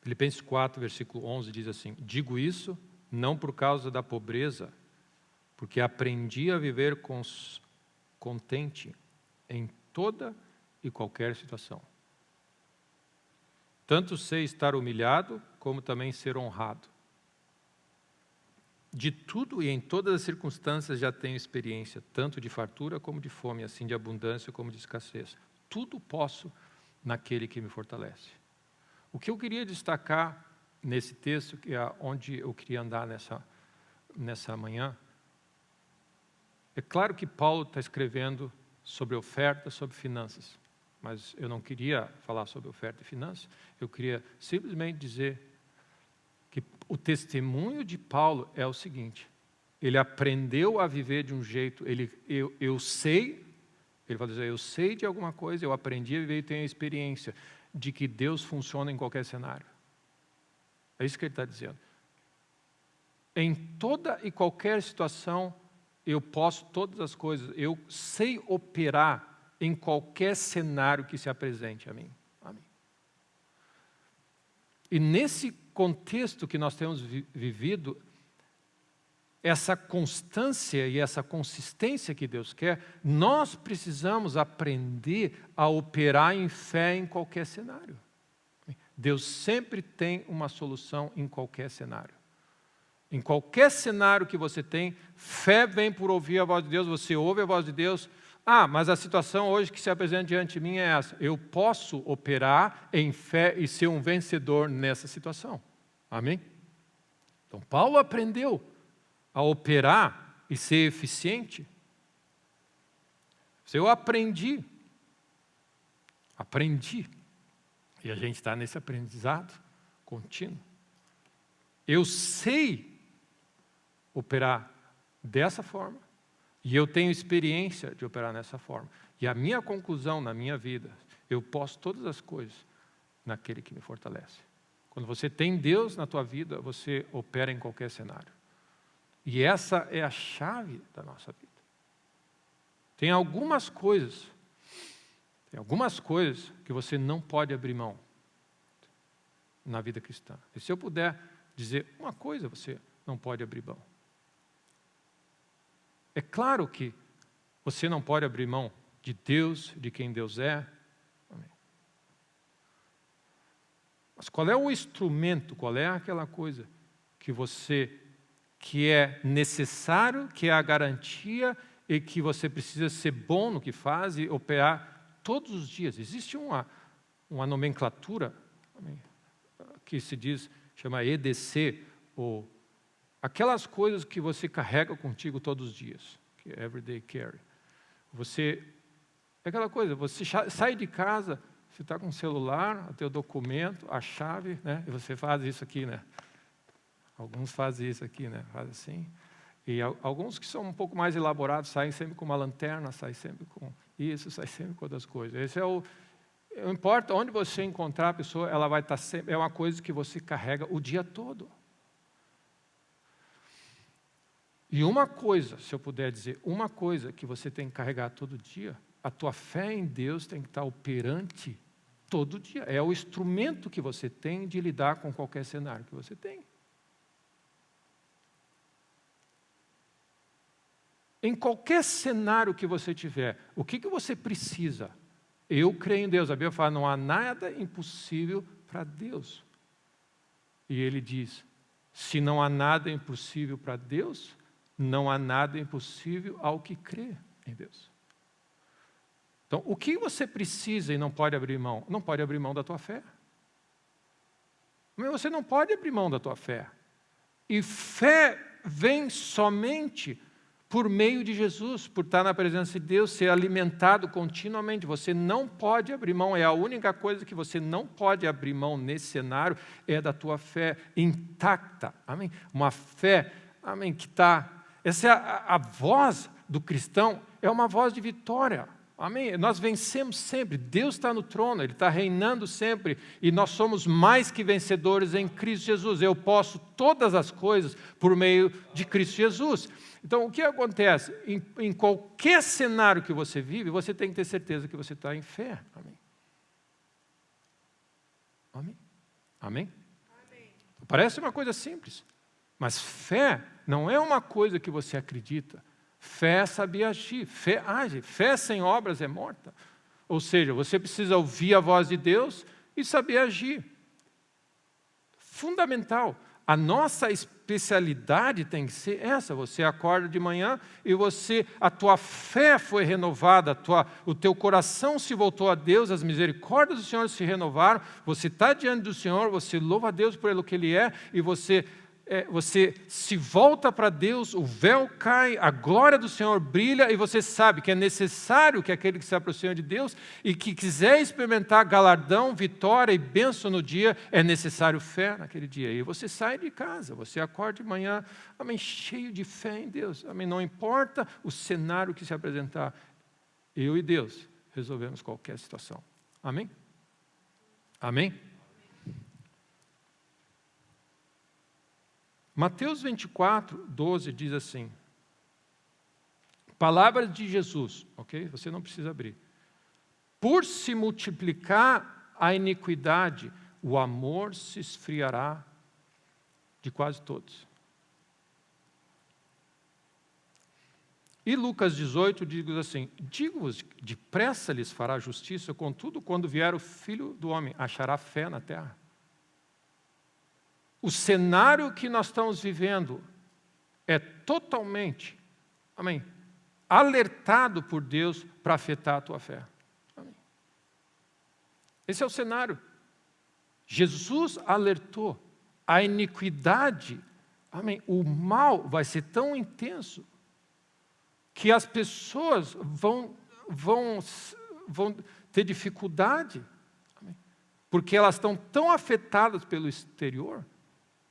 Filipenses 4, versículo 11 diz assim: digo isso não por causa da pobreza, porque aprendi a viver contente em toda e qualquer situação. Tanto sei estar humilhado, como também ser honrado. De tudo e em todas as circunstâncias já tenho experiência, tanto de fartura como de fome, assim de abundância como de escassez. Tudo posso naquele que me fortalece. O que eu queria destacar nesse texto, que é onde eu queria andar nessa manhã, é claro que Paulo está escrevendo sobre oferta, sobre finanças, mas eu não queria falar sobre oferta e finanças, eu queria simplesmente dizer que o testemunho de Paulo é o seguinte: ele aprendeu a viver de um jeito, eu sei, ele vai dizer, eu sei de alguma coisa, eu aprendi a viver e tenho a experiência de que Deus funciona em qualquer cenário. É isso que ele está dizendo. Em toda e qualquer situação, eu posso todas as coisas, eu sei operar em qualquer cenário que se apresente a mim. Amém. E nesse contexto que nós temos vivido, essa constância e essa consistência que Deus quer, nós precisamos aprender a operar em fé em qualquer cenário. Deus sempre tem uma solução em qualquer cenário. Em qualquer cenário que você tem, fé vem por ouvir a voz de Deus, você ouve a voz de Deus. Mas a situação hoje que se apresenta diante de mim é essa. Eu posso operar em fé e ser um vencedor nessa situação. Amém? Então, Paulo aprendeu a operar e ser eficiente. Eu aprendi. E a gente está nesse aprendizado contínuo. Eu sei operar dessa forma. E eu tenho experiência de operar nessa forma. E a minha conclusão na minha vida, eu posso todas as coisas naquele que me fortalece. Quando você tem Deus na tua vida, você opera em qualquer cenário. E essa é a chave da nossa vida. Tem algumas coisas que você não pode abrir mão na vida cristã. E se eu puder dizer uma coisa, você não pode abrir mão. É claro que você não pode abrir mão de Deus, de quem Deus é. Amém. Mas qual é o instrumento, qual é aquela coisa que é necessário, que é a garantia e que você precisa ser bom no que faz e operar todos os dias? Existe uma nomenclatura, amém, que se chama EDC, ou aquelas coisas que você carrega contigo todos os dias, que é everyday carry. É aquela coisa, você sai de casa, você está com o celular, o teu documento, a chave, né? E você faz isso aqui, né? Alguns fazem isso aqui, né? Faz assim. E alguns que são um pouco mais elaborados saem sempre com uma lanterna, saem sempre com isso, saem sempre com outras coisas. Esse não importa onde você encontrar a pessoa, ela vai estar sempre, é uma coisa que você carrega o dia todo. E uma coisa, se eu puder dizer, uma coisa que você tem que carregar todo dia, a tua fé em Deus tem que estar operante todo dia. É o instrumento que você tem de lidar com qualquer cenário que você tem. Em qualquer cenário que você tiver, o que você precisa? Eu creio em Deus. A Bíblia fala, não há nada impossível para Deus. E ele diz, se não há nada impossível para Deus, não há nada impossível ao que crê em Deus. Então, o que você precisa e não pode abrir mão? Não pode abrir mão da tua fé. Mas você não pode abrir mão da tua fé. E fé vem somente por meio de Jesus, por estar na presença de Deus, ser alimentado continuamente. Você não pode abrir mão, é a única coisa que você não pode abrir mão nesse cenário, é da tua fé intacta. Amém? Uma fé, amém, que está... Essa é a voz do cristão, é uma voz de vitória. Amém? Nós vencemos sempre, Deus está no trono, Ele está reinando sempre, e nós somos mais que vencedores em Cristo Jesus. Eu posso todas as coisas por meio de Cristo Jesus. Então, o que acontece? Em qualquer cenário que você vive, você tem que ter certeza que você está em fé. Amém? Amém? Amém? Parece uma coisa simples, mas fé não é uma coisa que você acredita. Fé é saber agir, fé age, fé sem obras é morta. Ou seja, você precisa ouvir a voz de Deus e saber agir. Fundamental. A nossa especialidade tem que ser essa. Você acorda de manhã e a tua fé foi renovada, o teu coração se voltou a Deus, as misericórdias do Senhor se renovaram, você está diante do Senhor, você louva a Deus por Ele que Ele é, e você se volta para Deus, o véu cai, a glória do Senhor brilha, e você sabe que é necessário que aquele que se aproxima de Deus e que quiser experimentar galardão, vitória e bênção no dia, é necessário fé naquele dia. E você sai de casa, você acorda de manhã, amém, cheio de fé em Deus. Amém, não importa o cenário que se apresentar, eu e Deus resolvemos qualquer situação. Amém? Amém? Mateus 24, 12 diz assim, palavras de Jesus, ok? Você não precisa abrir. Por se multiplicar a iniquidade, o amor se esfriará de quase todos. E Lucas 18 diz assim, digo-vos, depressa lhes fará justiça, contudo, quando vier o Filho do Homem, achará fé na terra. O cenário que nós estamos vivendo é totalmente, amém, alertado por Deus para afetar a tua fé. Amém. Esse é o cenário. Jesus alertou a iniquidade, amém, o mal vai ser tão intenso que as pessoas vão ter dificuldade, amém, porque elas estão tão afetadas pelo exterior,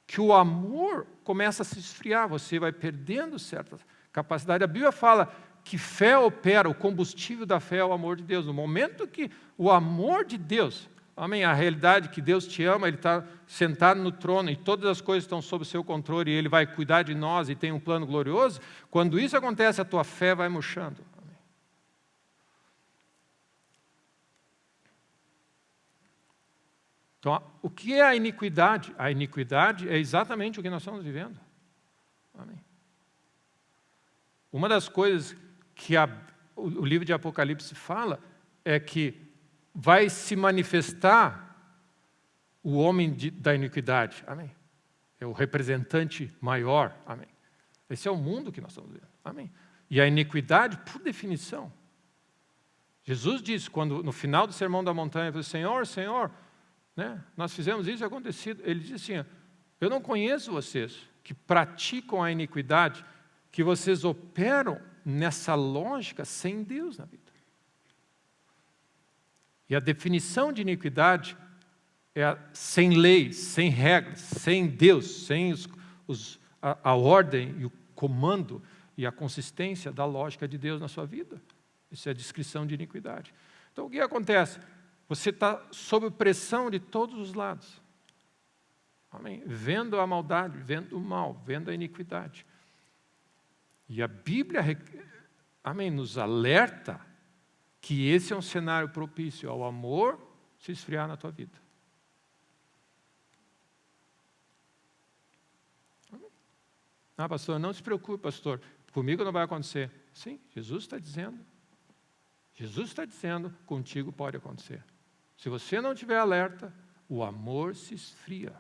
que o amor começa a se esfriar, você vai perdendo certa capacidade. A Bíblia fala que fé opera, o combustível da fé é o amor de Deus. No momento que o amor de Deus, amém, a realidade que Deus te ama, Ele está sentado no trono e todas as coisas estão sob o seu controle e Ele vai cuidar de nós e tem um plano glorioso, quando isso acontece, a tua fé vai murchando. Então, o que é a iniquidade? A iniquidade é exatamente o que nós estamos vivendo. Amém. Uma das coisas que o livro de Apocalipse fala é que vai se manifestar o homem da iniquidade. Amém. É o representante maior. Amém. Esse é o mundo que nós estamos vivendo. Amém. E a iniquidade, por definição. Jesus disse, quando no final do Sermão da Montanha, ele falou, Senhor, né? Nós fizemos isso e acontecido. Ele disse assim, eu não conheço vocês que praticam a iniquidade, que vocês operam nessa lógica sem Deus na vida. E a definição de iniquidade é sem lei, sem regras, sem Deus, sem a ordem e o comando e a consistência da lógica de Deus na sua vida. Isso é a descrição de iniquidade. Então o que acontece? Você está sob pressão de todos os lados. Amém? Vendo a maldade, vendo o mal, vendo a iniquidade. E a Bíblia, amém, nos alerta que esse é um cenário propício ao amor se esfriar na tua vida. Amém? Ah, pastor, não se preocupe, pastor. Comigo não vai acontecer. Sim, Jesus está dizendo. Jesus está dizendo, contigo pode acontecer. Se você não tiver alerta, o amor se esfria.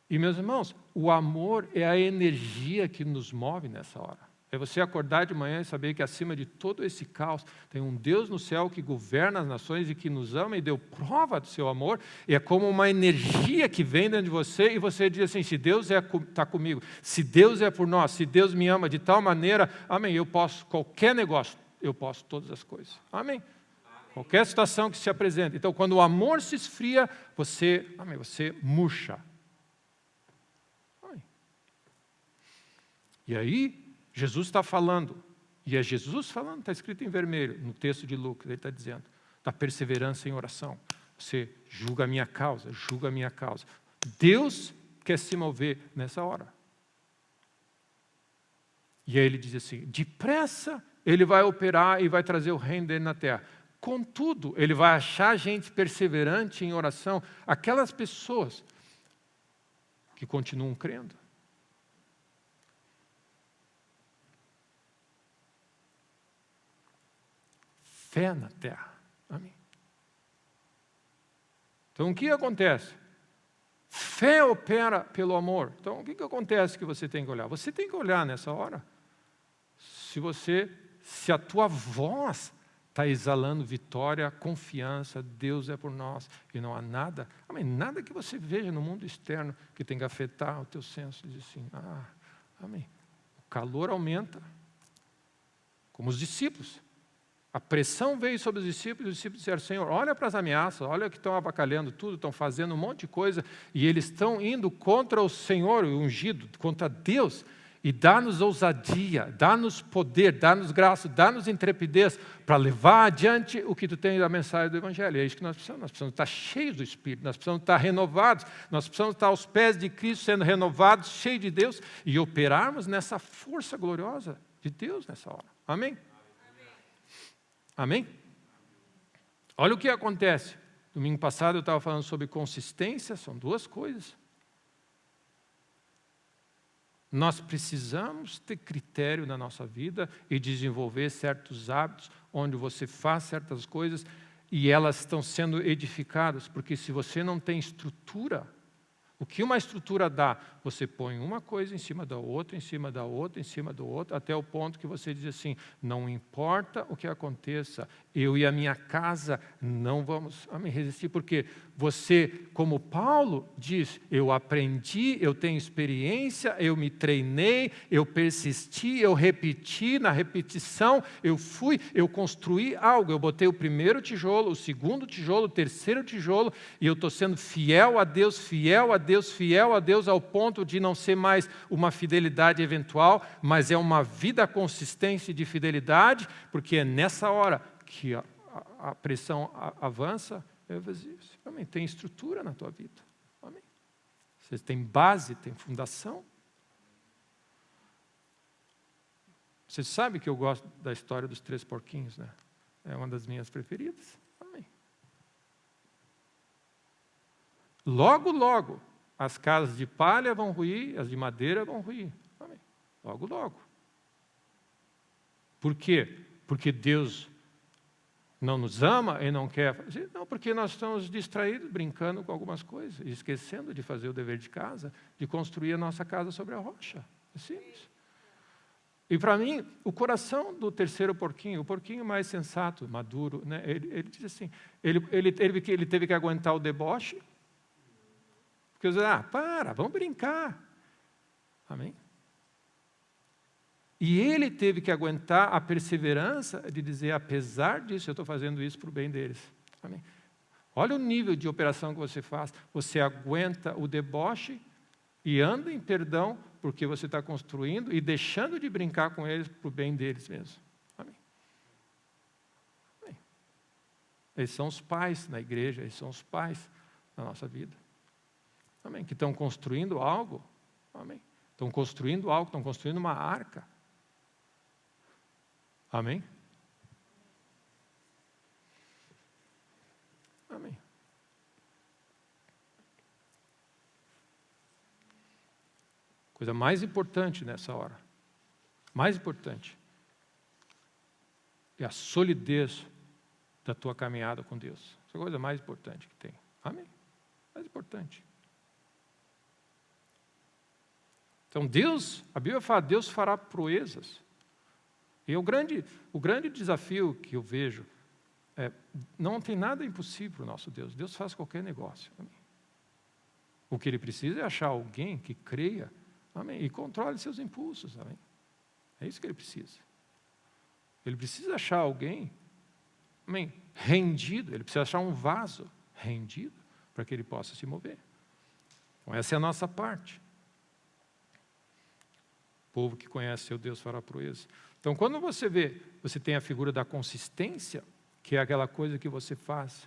E, meus irmãos, o amor é a energia que nos move nessa hora. É você acordar de manhã e saber que acima de todo esse caos tem um Deus no céu que governa as nações e que nos ama e deu prova do seu amor. E é como uma energia que vem dentro de você e você diz assim, se Deus está comigo, se Deus é por nós, se Deus me ama de tal maneira, amém, eu posso qualquer negócio, eu posso todas as coisas. Amém. Qualquer situação que se apresenta. Então, quando o amor se esfria, você murcha. E aí, Jesus está falando. E é Jesus falando, está escrito em vermelho, no texto de Lucas. Ele está dizendo, da perseverança em oração. Você julga a minha causa, julga a minha causa. Deus quer se mover nessa hora. E aí ele diz assim, depressa Ele vai operar e vai trazer o reino dele na terra. Contudo, Ele vai achar gente perseverante em oração, aquelas pessoas que continuam crendo. Fé na terra. Amém. Então, o que acontece? Fé opera pelo amor. Então, o que acontece que você tem que olhar? Você tem que olhar nessa hora se a tua voz está exalando vitória, confiança, Deus é por nós e não há nada, amém, nada que você veja no mundo externo que tenha que afetar o teu senso de assim, amém. O calor aumenta, como os discípulos. A pressão veio sobre os discípulos disseram, Senhor, olha para as ameaças, olha que estão abacalhando tudo, estão fazendo um monte de coisa, e eles estão indo contra o Senhor, o ungido, contra Deus, e dá-nos ousadia, dá-nos poder, dá-nos graça, dá-nos intrepidez para levar adiante o que tu tens da mensagem do Evangelho. É isso que nós precisamos estar cheios do Espírito, nós precisamos estar renovados, nós precisamos estar aos pés de Cristo, sendo renovados, cheios de Deus, e operarmos nessa força gloriosa de Deus nessa hora. Amém? Amém? Olha o que acontece. Domingo passado eu estava falando sobre consistência, são duas coisas. Nós precisamos ter critério na nossa vida e desenvolver certos hábitos onde você faz certas coisas e elas estão sendo edificadas, porque se você não tem estrutura, o que uma estrutura dá? Você põe uma coisa em cima da outra, em cima da outra, em cima do outro, até o ponto que você diz assim, não importa o que aconteça, eu e a minha casa não vamos me resistir, porque você, como Paulo diz, eu aprendi, eu tenho experiência, eu me treinei, eu persisti, eu repeti, na repetição, eu construí algo, eu botei o primeiro tijolo, o segundo tijolo, o terceiro tijolo, e eu estou sendo fiel a Deus, fiel a Deus, fiel a Deus, ao ponto de não ser mais uma fidelidade eventual, mas é uma vida consistente de fidelidade, porque é nessa hora que a pressão avança. Amém. Tem estrutura na tua vida. Amém. Você tem base, tem fundação. Você sabe que eu gosto da história dos 3 porquinhos, né? É uma das minhas preferidas. Amém. Logo, logo, as casas de palha vão ruir, as de madeira vão ruir. Amém. Logo, logo. Por quê? Porque Deus não nos ama e não quer fazer? Não, porque nós estamos distraídos, brincando com algumas coisas, esquecendo de fazer o dever de casa, de construir a nossa casa sobre a rocha. É simples. E para mim, o coração do terceiro porquinho, o porquinho mais sensato, maduro, né, ele diz assim, ele teve que aguentar o deboche, porque eu disse, vamos brincar. Amém? E ele teve que aguentar a perseverança de dizer, apesar disso, eu estou fazendo isso para o bem deles. Amém? Olha o nível de operação que você faz. Você aguenta o deboche e anda em perdão, porque você está construindo e deixando de brincar com eles para o bem deles mesmo. Amém? Amém? Eles são os pais na igreja, eles são os pais na nossa vida. Amém? Que estão construindo algo. Amém? Estão construindo algo, estão construindo uma arca. Amém? Amém. Coisa mais importante nessa hora, mais importante, é a solidez da tua caminhada com Deus. Essa é a coisa mais importante que tem. Amém? Mais importante. Então Deus, a Bíblia fala, Deus fará proezas. E o grande desafio que eu vejo não tem nada impossível para o nosso Deus. Deus faz qualquer negócio. Amém? O que Ele precisa é achar alguém que creia, amém, e controle seus impulsos. Amém? É isso que Ele precisa. Ele precisa achar alguém, amém, rendido. Ele precisa achar um vaso rendido para que ele possa se mover. Então, essa é a nossa parte. O povo que conhece seu Deus fará proezas. Então, quando você vê, você tem a figura da consistência, que é aquela coisa que você faz.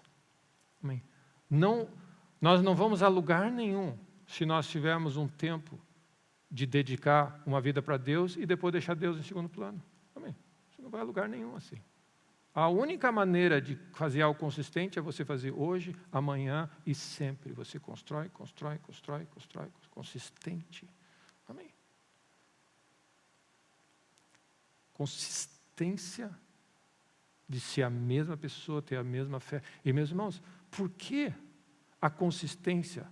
Amém? Nós não vamos a lugar nenhum se nós tivermos um tempo de dedicar uma vida para Deus e depois deixar Deus em segundo plano. Amém? Você não vai a lugar nenhum assim. A única maneira de fazer algo consistente é você fazer hoje, amanhã e sempre. Você constrói. Consistente. Amém? Consistência de ser a mesma pessoa, ter a mesma fé. E, meus irmãos, por que a consistência?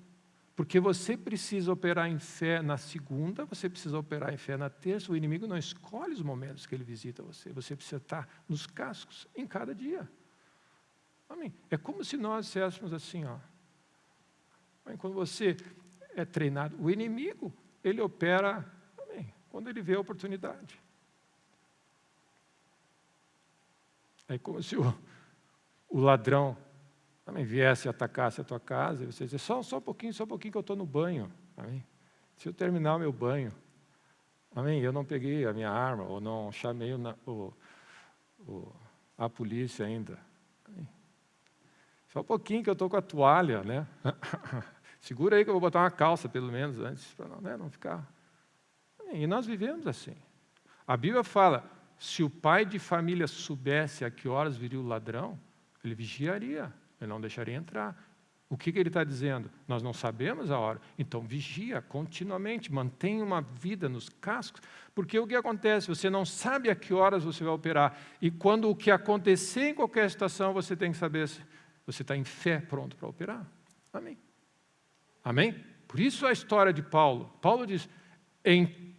Porque você precisa operar em fé na segunda, você precisa operar em fé na terça. O inimigo não escolhe os momentos que ele visita você. Você precisa estar nos cascos em cada dia. Amém? É como se nós disséssemos assim, ó. Quando você é treinado, o inimigo, ele opera, amém, quando ele vê a oportunidade. É como se o ladrão também viesse e atacasse a tua casa, e você dizer, só um pouquinho que eu estou no banho. Amém? Se eu terminar o meu banho, amém, eu não peguei a minha arma, ou não chamei a polícia ainda. Amém? Só um pouquinho que eu estou com a toalha, né? Segura aí que eu vou botar uma calça, pelo menos, antes, para não ficar... Amém? E nós vivemos assim. A Bíblia fala, se o pai de família soubesse a que horas viria o ladrão, ele vigiaria. Ele não deixaria entrar. O que ele está dizendo? Nós não sabemos a hora. Então, vigia continuamente, mantenha uma vida nos cascos, porque o que acontece? Você não sabe a que horas você vai operar. E quando o que acontecer em qualquer situação, você tem que saber se você está em fé pronto para operar. Amém. Amém? Por isso a história de Paulo. Paulo diz, em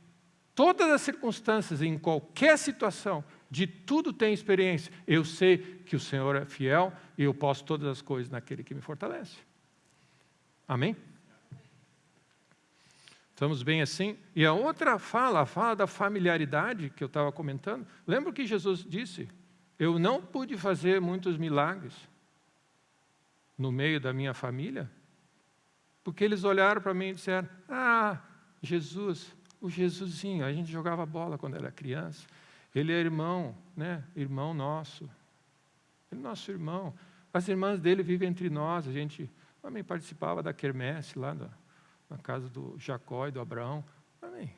todas as circunstâncias, em qualquer situação, de tudo tem experiência. Eu sei que o Senhor é fiel e eu posso todas as coisas naquele que me fortalece. Amém? Estamos bem assim? E a outra fala da familiaridade que eu estava comentando. Lembra que Jesus disse? Eu não pude fazer muitos milagres no meio da minha família, porque eles olharam para mim e disseram, Jesus, o Jesusinho, a gente jogava bola quando era criança. Ele é irmão, né? Irmão nosso. Ele é nosso irmão. As irmãs dele vivem entre nós. A gente também participava da quermesse lá na casa do Jacó e do Abraão. Amém.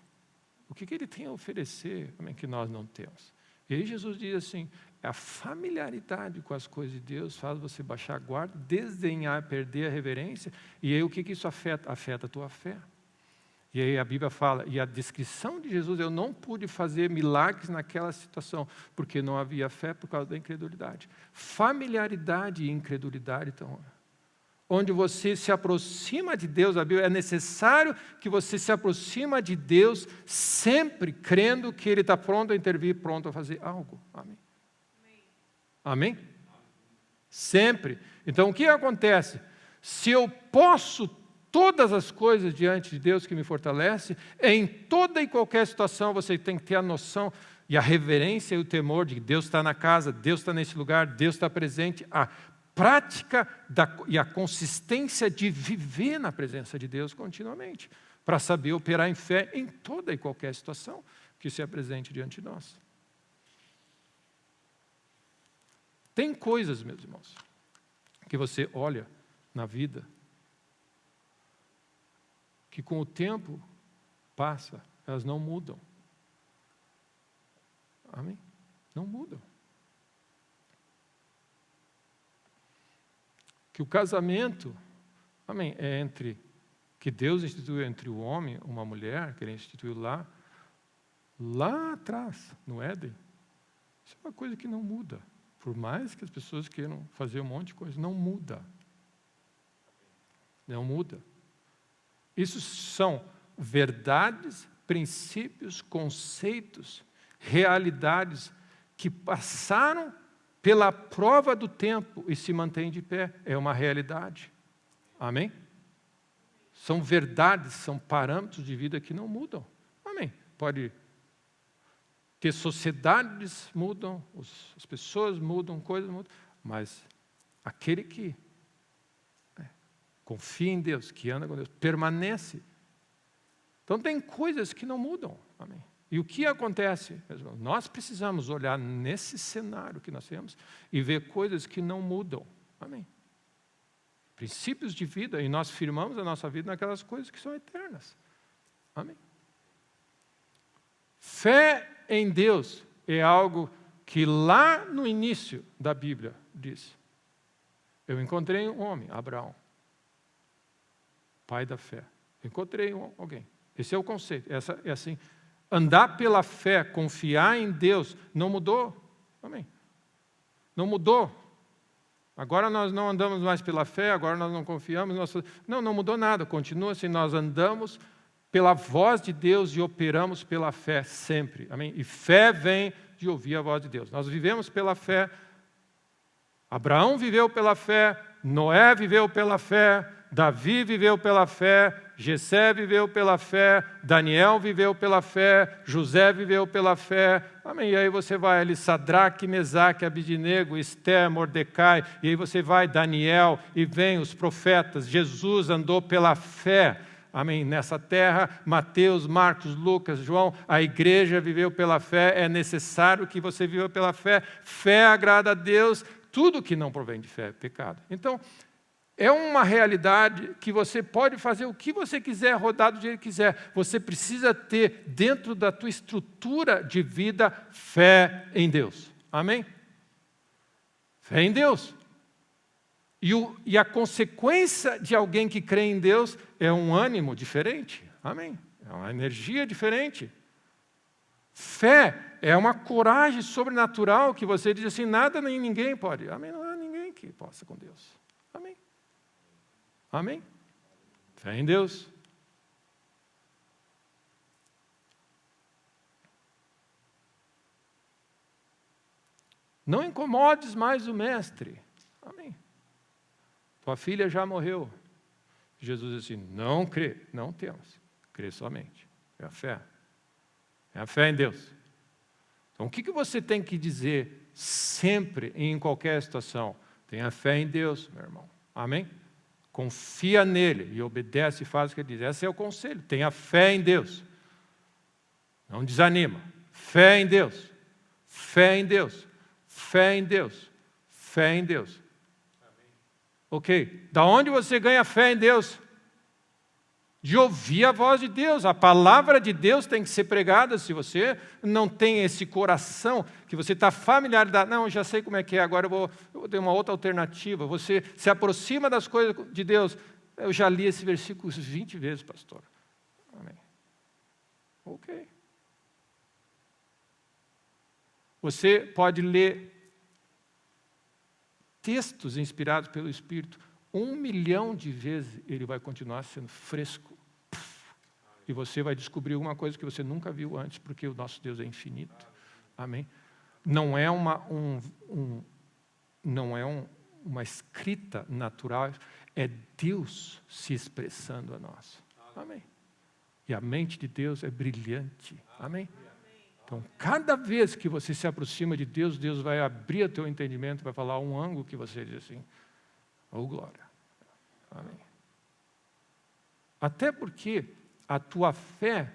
O que ele tem a oferecer, amém, que nós não temos? E aí Jesus diz assim, a familiaridade com as coisas de Deus faz você baixar a guarda, desdenhar, perder a reverência. E aí o que isso afeta? Afeta a tua fé. E aí a Bíblia fala, e a descrição de Jesus, eu não pude fazer milagres naquela situação, porque não havia fé por causa da incredulidade. Familiaridade e incredulidade, então, onde você se aproxima de Deus, a Bíblia, é necessário que você se aproxima de Deus sempre crendo que Ele está pronto a intervir, pronto a fazer algo. Amém? Amém? Sempre. Então, o que acontece? Se eu posso todas as coisas diante de Deus que me fortalece, em toda e qualquer situação você tem que ter a noção e a reverência e o temor de que Deus está na casa, Deus está nesse lugar, Deus está presente, a prática e a consistência de viver na presença de Deus continuamente, para saber operar em fé em toda e qualquer situação que se apresente diante de nós. Tem coisas, meus irmãos, que você olha na vida, que com o tempo passa, elas não mudam. Amém? Não mudam. Que o casamento, amém, é entre, que Deus instituiu entre o homem e uma mulher, que Ele instituiu lá atrás, no Éden. Isso é uma coisa que não muda. Por mais que as pessoas queiram fazer um monte de coisa, não muda. Não muda. Isso são verdades, princípios, conceitos, realidades que passaram pela prova do tempo e se mantêm de pé. É uma realidade. Amém? São verdades, são parâmetros de vida que não mudam. Amém? Pode ter sociedades mudam, as pessoas mudam, coisas mudam, mas aquele que confia em Deus, que anda com Deus, permanece. Então tem coisas que não mudam. Amém? E o que acontece? Nós precisamos olhar nesse cenário que nós temos e ver coisas que não mudam. Amém? Princípios de vida, e nós firmamos a nossa vida naquelas coisas que são eternas. Amém? Fé em Deus é algo que lá no início da Bíblia diz: eu encontrei um homem, Abraão, pai da fé. Encontrei alguém. Esse é o conceito. É assim. Andar pela fé, confiar em Deus, não mudou. Amém. Não mudou. Agora nós não andamos mais pela fé, agora nós não confiamos. Não mudou nada. Continua assim, nós andamos pela voz de Deus e operamos pela fé sempre. Amém? E fé vem de ouvir a voz de Deus. Nós vivemos pela fé. Abraão viveu pela fé, Noé viveu pela fé, Davi viveu pela fé, Jessé viveu pela fé, Daniel viveu pela fé, José viveu pela fé. Amém. E aí você vai ali, Sadraque, Mesaque, Abidnego, Esté, Mordecai, e aí você vai, Daniel, e vem os profetas. Jesus andou pela fé. Amém. Nessa terra, Mateus, Marcos, Lucas, João, a igreja viveu pela fé. É necessário que você viva pela fé. Fé agrada a Deus. Tudo que não provém de fé é pecado. Então, é uma realidade que você pode fazer o que você quiser, rodar do jeito que quiser. Você precisa ter dentro da tua estrutura de vida fé em Deus. Amém? Fé em Deus. E a consequência de alguém que crê em Deus é um ânimo diferente. Amém? É uma energia diferente. Fé é uma coragem sobrenatural que você diz assim, nada nem ninguém pode. Amém? Não há ninguém que possa com Deus. Amém? Amém? Fé em Deus. Não incomodes mais o mestre. Amém? Tua filha já morreu. Jesus disse assim, não crê, não temos. Crê somente. É a fé. É a fé em Deus. Então, o que você tem que dizer sempre e em qualquer situação? Tenha fé em Deus, meu irmão. Amém? Confia nele e obedece e faz o que ele diz. Esse é o conselho. Tenha fé em Deus. Não desanima. Fé em Deus. Fé em Deus. Fé em Deus. Fé em Deus. Amém. Ok. Da onde você ganha fé em Deus? De ouvir a voz de Deus. A palavra de Deus tem que ser pregada. Se você não tem esse coração, que você está familiarizado, não, já sei como é que é, agora eu vou ter uma outra alternativa. Você se aproxima das coisas de Deus. Eu já li esse versículo 20 vezes, pastor. Amém. Ok. Você pode ler textos inspirados pelo Espírito 1 milhão de vezes, ele vai continuar sendo fresco. E você vai descobrir alguma coisa que você nunca viu antes, porque o nosso Deus é infinito. Amém? Não é uma escrita natural, é Deus se expressando a nós. Amém? E a mente de Deus é brilhante. Amém? Então, cada vez que você se aproxima de Deus, Deus vai abrir o teu entendimento, vai falar um ângulo que você diz assim, oh glória. Amém. Até porque a tua fé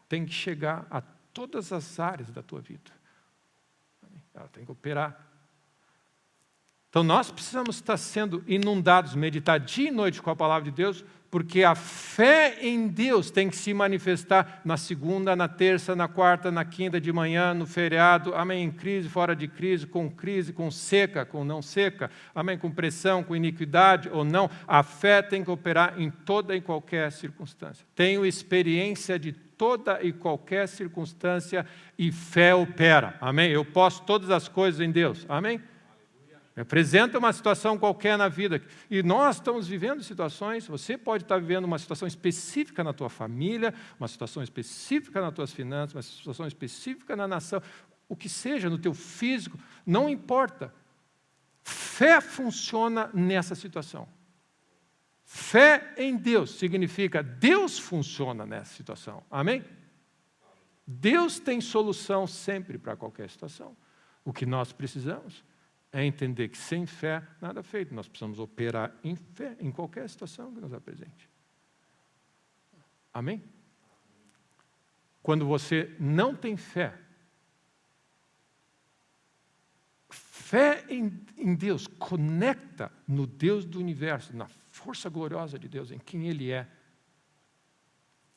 tem que chegar a todas as áreas da tua vida. Ela tem que operar. Então nós precisamos estar sendo inundados, meditar dia e noite com a palavra de Deus, porque a fé em Deus tem que se manifestar na segunda, na terça, na quarta, na quinta de manhã, no feriado, amém, em crise, fora de crise, com seca, com não seca, amém, com pressão, com iniquidade ou não. A fé tem que operar em toda e qualquer circunstância. Tenho experiência de toda e qualquer circunstância e fé opera, amém. Eu posso todas as coisas em Deus, amém. Me apresenta uma situação qualquer na vida. E nós estamos vivendo situações, você pode estar vivendo uma situação específica na tua família, uma situação específica nas tuas finanças, uma situação específica na nação, o que seja, no teu físico, não importa. Fé funciona nessa situação. Fé em Deus significa Deus funciona nessa situação. Amém? Deus tem solução sempre para qualquer situação. O que nós precisamos é entender que sem fé, nada é feito. Nós precisamos operar em fé, em qualquer situação que nos apresente. Amém? Quando você não tem fé, fé em Deus conecta no Deus do universo, na força gloriosa de Deus, em quem Ele é.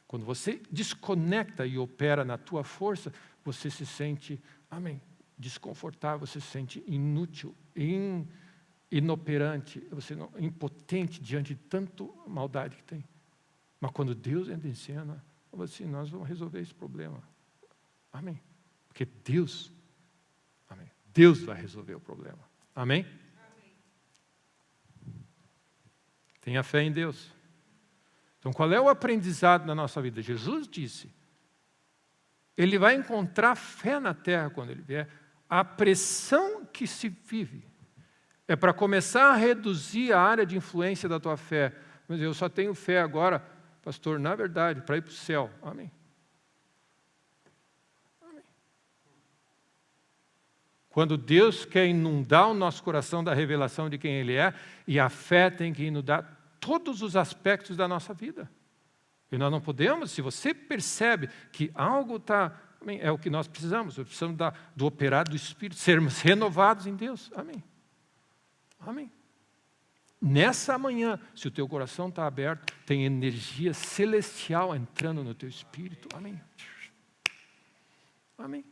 Quando você desconecta e opera na tua força, você se sente, amém, desconfortável, você se sente inútil, inoperante, impotente diante de tanta maldade que tem. Mas quando Deus entra em cena, assim, nós vamos resolver esse problema. Amém? Porque Deus vai resolver o problema. Amém? Tenha fé em Deus. Então, qual é o aprendizado na nossa vida? Jesus disse, ele vai encontrar fé na terra quando ele vier. A pressão que se vive é para começar a reduzir a área de influência da tua fé. Mas eu só tenho fé agora, pastor, na verdade, para ir para o céu. Amém. Amém. Quando Deus quer inundar o nosso coração da revelação de quem Ele é, e a fé tem que inundar todos os aspectos da nossa vida. E nós não podemos, se você percebe que algo está... É o que nós precisamos do operar do Espírito, sermos renovados em Deus. Amém. Amém. Nessa manhã, se o teu coração está aberto, tem energia celestial entrando no teu espírito. Amém. Amém.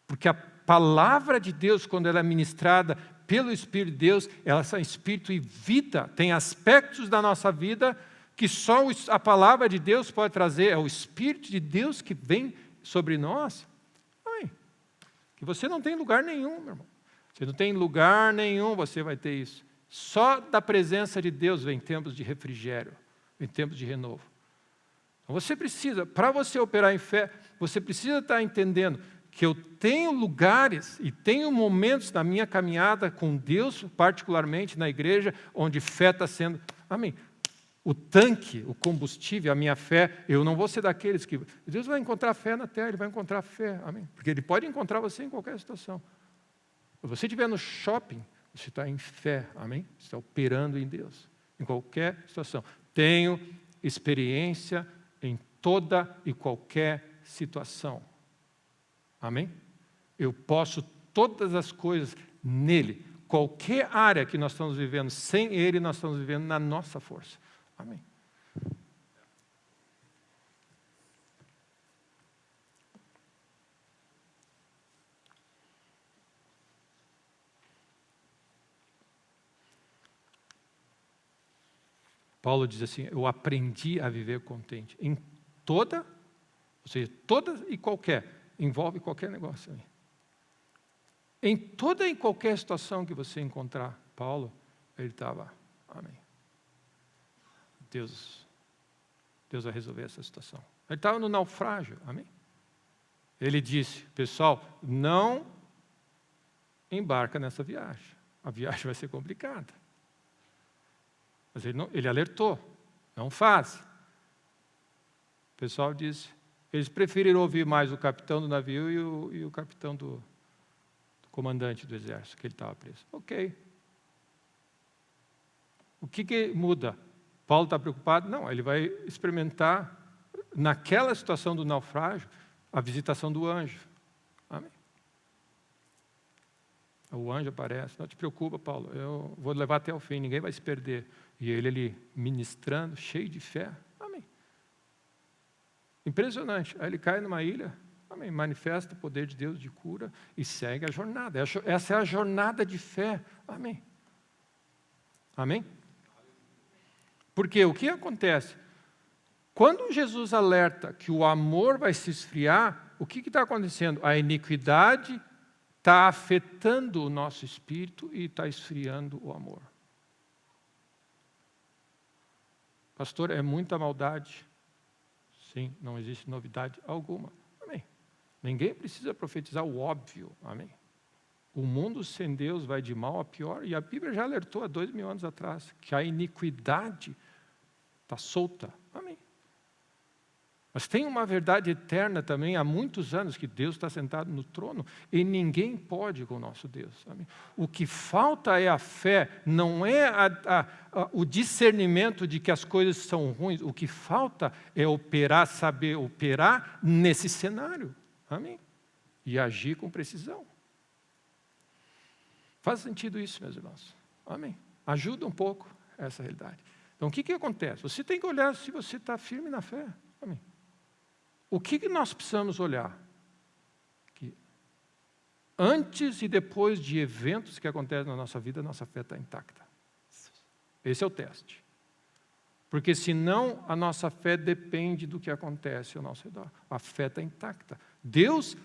Porque a palavra de Deus, quando ela é ministrada pelo Espírito de Deus, ela é espírito e vida. Tem aspectos da nossa vida que só a palavra de Deus pode trazer. É o Espírito de Deus que vem sobre nós. Amém. Que você não tem lugar nenhum, meu irmão. Você não tem lugar nenhum, você vai ter isso. Só da presença de Deus vem tempos de refrigério, vem tempos de renovo. Então você precisa, para você operar em fé, você precisa estar entendendo que eu tenho lugares e tenho momentos na minha caminhada com Deus, particularmente na igreja, onde fé está sendo... Amém. O tanque, o combustível, a minha fé, eu não vou ser daqueles que... Deus vai encontrar fé na terra, Ele vai encontrar fé, amém? Porque Ele pode encontrar você em qualquer situação. Se você estiver no shopping, você está em fé, amém? Você está operando em Deus, em qualquer situação. Tenho experiência em toda e qualquer situação, amém? Eu posso todas as coisas nele. Qualquer área que nós estamos vivendo, sem Ele, nós estamos vivendo na nossa força. Amém. Paulo diz assim, eu aprendi a viver contente. Em toda, ou seja, toda e qualquer, envolve qualquer negócio aí. Em toda e qualquer situação que você encontrar, Paulo, ele estava, amém. Deus vai resolver essa situação. Ele estava no naufrágio, amém? Ele disse, pessoal, não embarca nessa viagem. A viagem vai ser complicada. Mas ele alertou, não faz. O pessoal disse, eles preferiram ouvir mais o capitão do navio e o capitão do comandante do exército, que ele estava preso. Ok. O que muda? Paulo está preocupado? Não, ele vai experimentar, naquela situação do naufrágio, a visitação do anjo. Amém? O anjo aparece, não te preocupa, Paulo, eu vou levar até o fim, ninguém vai se perder. E ele ministrando, cheio de fé. Amém. Impressionante. Aí ele cai numa ilha, amém, manifesta o poder de Deus de cura e segue a jornada. Essa é a jornada de fé. Amém. Amém? Porque o que acontece? Quando Jesus alerta que o amor vai se esfriar, o que está acontecendo? A iniquidade está afetando o nosso espírito e está esfriando o amor. Pastor, é muita maldade. Sim, não existe novidade alguma. Amém. Ninguém precisa profetizar o óbvio. Amém. O mundo sem Deus vai de mal a pior. E a Bíblia já alertou há 2000 anos atrás que a iniquidade está solta. Amém. Mas tem uma verdade eterna também, há muitos anos que Deus está sentado no trono e ninguém pode com o nosso Deus. Amém? O que falta é a fé, não é o discernimento de que as coisas são ruins. O que falta é saber operar nesse cenário. Amém? E agir com precisão. Faz sentido isso, meus irmãos? Amém? Ajuda um pouco essa realidade. Então, o que acontece? Você tem que olhar se você está firme na fé. Amém? O que nós precisamos olhar? Antes e depois de eventos que acontecem na nossa vida, a nossa fé está intacta. Esse é o teste. Porque senão a nossa fé depende do que acontece ao nosso redor. A fé está intacta. Deus,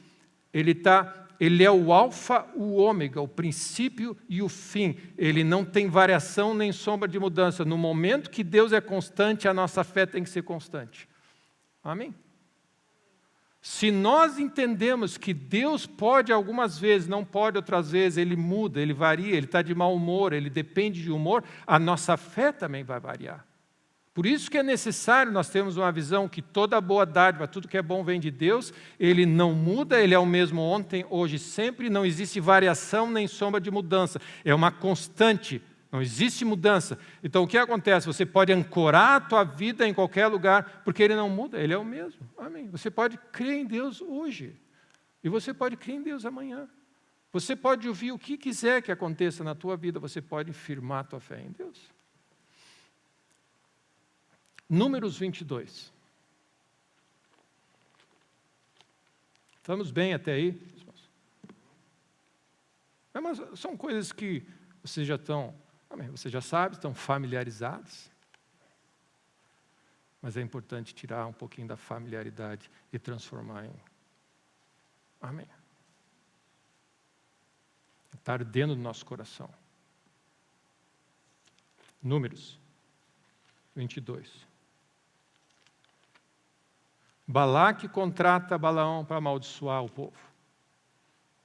Ele é o alfa, o ômega, o princípio e o fim. Ele não tem variação nem sombra de mudança. No momento que Deus é constante, a nossa fé tem que ser constante. Amém? Se nós entendemos que Deus pode algumas vezes, não pode outras vezes, Ele muda, Ele varia, Ele está de mau humor, Ele depende de humor, a nossa fé também vai variar. Por isso que é necessário nós termos uma visão que toda boa dádiva, tudo que é bom vem de Deus, Ele não muda, Ele é o mesmo ontem, hoje, sempre, não existe variação nem sombra de mudança, é uma constante, não existe mudança. Então o que acontece? Você pode ancorar a tua vida em qualquer lugar, porque Ele não muda, Ele é o mesmo. Amém. Você pode crer em Deus hoje, e você pode crer em Deus amanhã. Você pode ouvir o que quiser que aconteça na tua vida, você pode firmar a tua fé em Deus. Números 22. Estamos bem até aí? Mas são coisas que vocês já estão, você já sabe, estão familiarizados. Mas é importante tirar um pouquinho da familiaridade e transformar em amém. Está ardendo no nosso coração. Números 22. Balaque contrata Balaão para amaldiçoar o povo.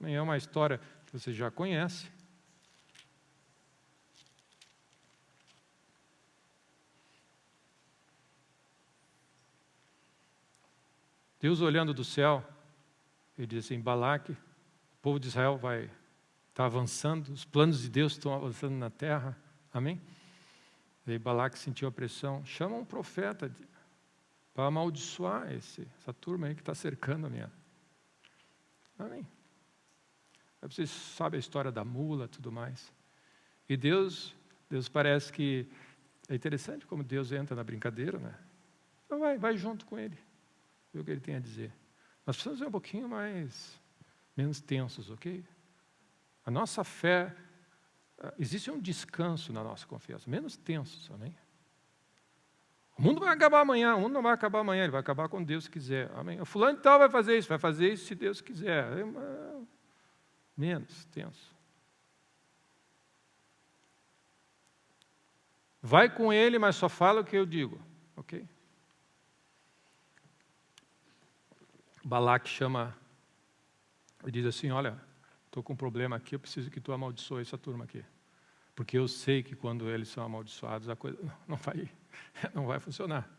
É uma história que você já conhece. Deus olhando do céu, Ele diz assim, Balaque, o povo de Israel vai estar avançando, os planos de Deus estão avançando na terra. Amém? E aí Balaque sentiu a pressão, chama um profeta para amaldiçoar essa turma aí que está cercando a minha. Amém. Vocês sabem a história da mula e tudo mais. E Deus parece que... É interessante como Deus entra na brincadeira, né? Então vai junto com Ele. Vê o que Ele tem a dizer. Nós precisamos ser um pouquinho menos tensos, ok? A nossa fé... Existe um descanso na nossa confiança. Menos tensos, amém? O mundo vai acabar amanhã, o mundo não vai acabar amanhã, ele vai acabar quando Deus quiser. Amém? O fulano tal vai fazer isso se Deus quiser. Menos tenso. Vai com ele, mas só fala o que eu digo. Ok? Balaque chama e diz assim, olha, estou com um problema aqui, eu preciso que tu amaldiçoe essa turma aqui. Porque eu sei que quando eles são amaldiçoados, a coisa não vai funcionar.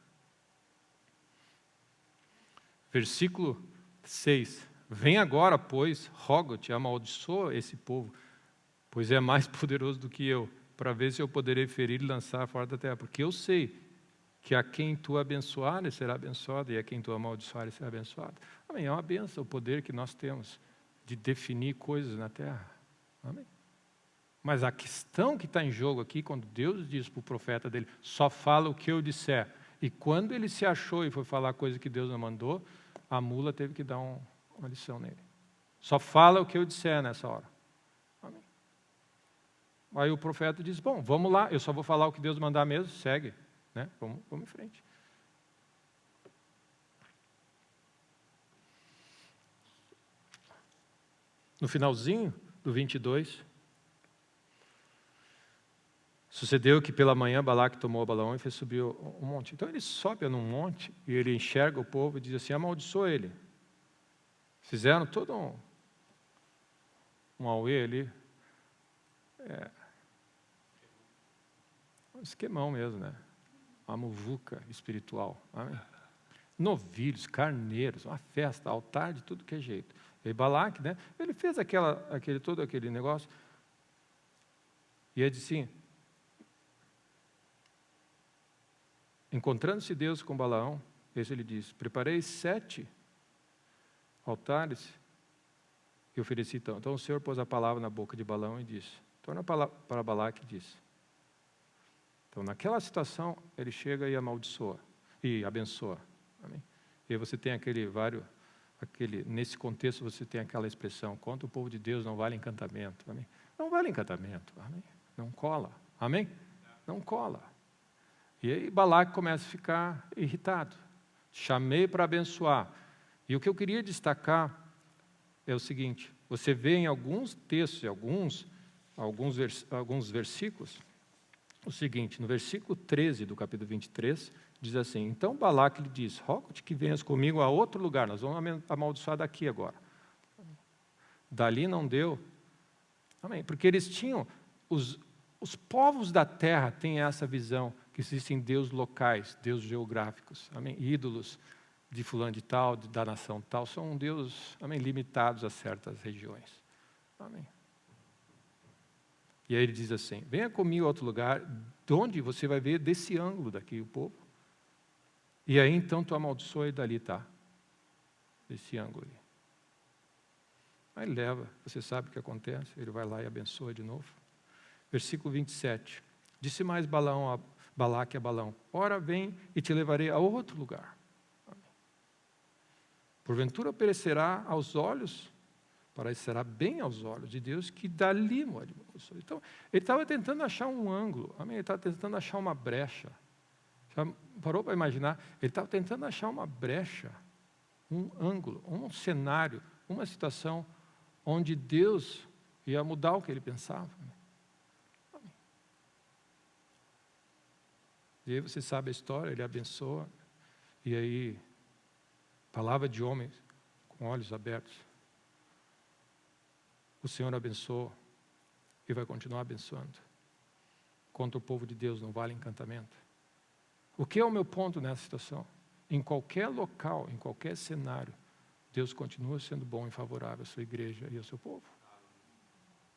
Versículo 6. Vem agora, pois, rogo-te, amaldiçoa esse povo, pois é mais poderoso do que eu, para ver se eu poderei ferir e lançar fora da terra. Porque eu sei que a quem tu abençoares será abençoado, e a quem tu amaldiçoares será abençoado. Amém. É uma bênção o poder que nós temos de definir coisas na terra. Amém. Mas a questão que está em jogo aqui, quando Deus diz para o profeta dele, só fala o que eu disser. E quando ele se achou e foi falar coisa que Deus não mandou, a mula teve que dar uma lição nele. Só fala o que eu disser nessa hora. Amém. Aí o profeta diz, bom, vamos lá, eu só vou falar o que Deus mandar mesmo, segue. Né? Vamos em frente. No finalzinho do 22... Sucedeu que pela manhã Balaque tomou Balaão e fez subir um monte. Então ele sobe num monte e ele enxerga o povo e diz assim, amaldiçoa ele. Fizeram todo um auê ali. Um esquemão mesmo, né? Uma muvuca espiritual. Amém? Novilhos, carneiros, uma festa, altar de tudo que é jeito. E Balaque, né? Ele fez todo aquele negócio. E ele disse assim, encontrando-se Deus com Balaão, ele diz, preparei 7 altares e ofereci então. Então o Senhor pôs a palavra na boca de Balaão e disse, torna para Balaque e disse. Então naquela situação ele chega e amaldiçoa, e abençoa. Amém? E aí você tem aquele nesse contexto você tem aquela expressão, contra o povo de Deus não vale encantamento. Amém? Não vale encantamento. Amém? Não cola. Amém? Não cola. E aí Balaque começa a ficar irritado. Chamei para abençoar. E o que eu queria destacar é o seguinte, você vê em alguns textos, alguns versículos, o seguinte, no versículo 13 do capítulo 23, diz assim, então Balaque lhe diz, rogo-te que venhas comigo a outro lugar, nós vamos amaldiçoar daqui agora. Dali não deu. Amém. Porque eles tinham, os povos da terra têm essa visão, que existem deuses locais, deuses geográficos, amém? Ídolos de fulano de tal, da nação tal, são deuses, amém, limitados a certas regiões. Amém. E aí ele diz assim, venha comigo a outro lugar, de onde você vai ver desse ângulo daqui o povo. E aí então tu amaldiçoa e dali está, desse ângulo ali. Aí leva, você sabe o que acontece, ele vai lá e abençoa de novo. Versículo 27, disse mais Balaque a Balão, ora vem e te levarei a outro lugar. Porventura perecerá aos olhos, parecerá bem aos olhos de Deus, que dali me abençoe. Então, ele estava tentando achar um ângulo, amém? Ele estava tentando achar uma brecha. Já parou para imaginar? Ele estava tentando achar uma brecha, um ângulo, um cenário, uma situação onde Deus ia mudar o que ele pensava. Amém. E aí você sabe a história, ele abençoa, e aí, palavra de homens com olhos abertos, o Senhor abençoa e vai continuar abençoando. Contra o povo de Deus não vale encantamento. O que é o meu ponto nessa situação? Em qualquer local, em qualquer cenário, Deus continua sendo bom e favorável à sua igreja e ao seu povo.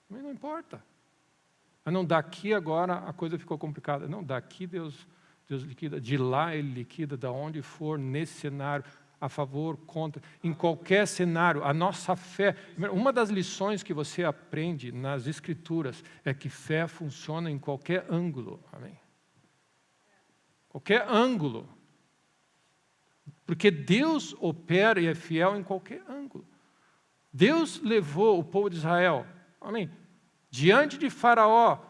Mas não importa. Não, daqui agora a coisa ficou complicada. Não, daqui Deus liquida, de lá Ele liquida, da onde for, nesse cenário, a favor, contra, em qualquer cenário, a nossa fé. Uma das lições que você aprende nas Escrituras é que fé funciona em qualquer ângulo. Amém? Qualquer ângulo. Porque Deus opera e é fiel em qualquer ângulo. Deus levou o povo de Israel, amém, diante de Faraó,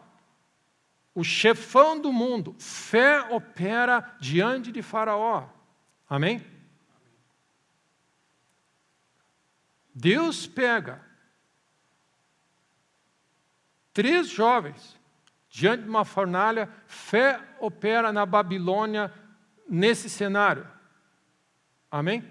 o chefão do mundo. Fé opera diante de Faraó. Amém? Deus pega 3 jovens diante de uma fornalha, fé opera na Babilônia nesse cenário. Amém?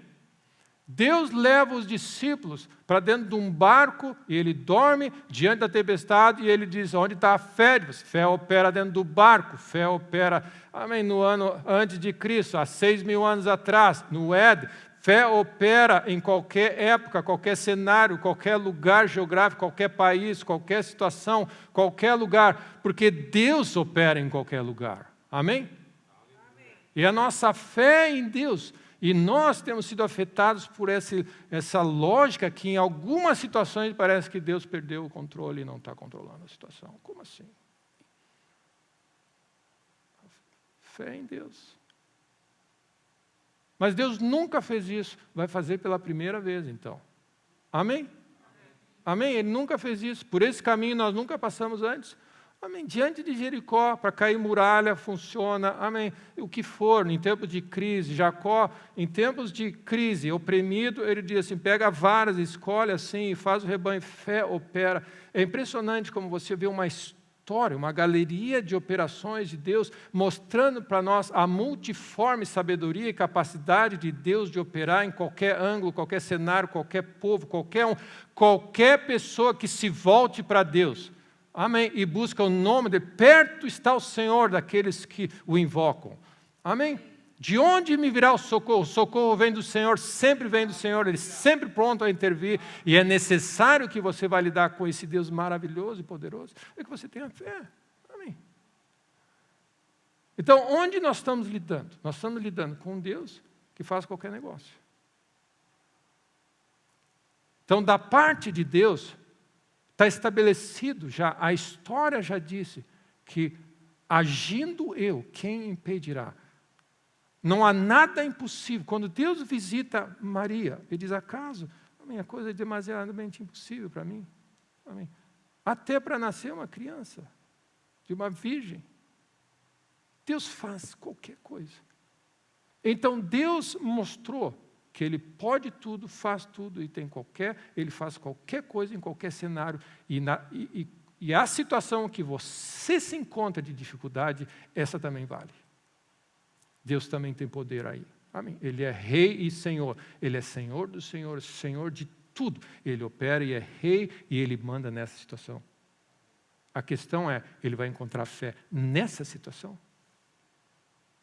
Deus leva os discípulos para dentro de um barco e ele dorme diante da tempestade e ele diz, onde está a fé de vocês? Fé opera dentro do barco, fé opera, amém, no ano antes de Cristo, há 6.000 anos atrás, no Éden. Fé opera em qualquer época, qualquer cenário, qualquer lugar geográfico, qualquer país, qualquer situação, qualquer lugar, porque Deus opera em qualquer lugar. Amém? Amém. E a nossa fé em Deus, e nós temos sido afetados por essa lógica que em algumas situações parece que Deus perdeu o controle e não está controlando a situação. Como assim? Fé em Deus. Mas Deus nunca fez isso, vai fazer pela primeira vez então. Amém? Amém? Ele nunca fez isso, por esse caminho nós nunca passamos antes. Amém? Diante de Jericó, para cair muralha, funciona, amém? O que for, em tempos de crise, Jacó, em tempos de crise, oprimido, ele diz assim, pega varas, escolhe assim, faz o rebanho, fé opera. É impressionante como você vê uma história, uma galeria de operações de Deus, mostrando para nós a multiforme sabedoria e capacidade de Deus de operar em qualquer ângulo, qualquer cenário, qualquer povo, qualquer pessoa que se volte para Deus. Amém? E busca o nome dele. Perto está o Senhor daqueles que o invocam. Amém? De onde me virá o socorro? O socorro vem do Senhor, sempre vem do Senhor, Ele sempre pronto a intervir. E é necessário que você vá lidar com esse Deus maravilhoso e poderoso, é que você tenha fé. Amém? Então, onde nós estamos lidando? Nós estamos lidando com um Deus que faz qualquer negócio. Então, da parte de Deus, está estabelecido já, a história já disse que, agindo eu, quem impedirá? Não há nada impossível. Quando Deus visita Maria, Ele diz, acaso, a coisa é demasiadamente impossível para mim. Amém. Até para nascer uma criança, de uma virgem. Deus faz qualquer coisa. Então Deus mostrou que Ele pode tudo, faz tudo e Ele faz qualquer coisa em qualquer cenário. E a situação que você se encontra de dificuldade, essa também vale. Deus também tem poder aí. Amém. Ele é Rei e Senhor. Ele é Senhor dos Senhores, Senhor de tudo. Ele opera e é Rei e Ele manda nessa situação. A questão é, ele vai encontrar fé nessa situação?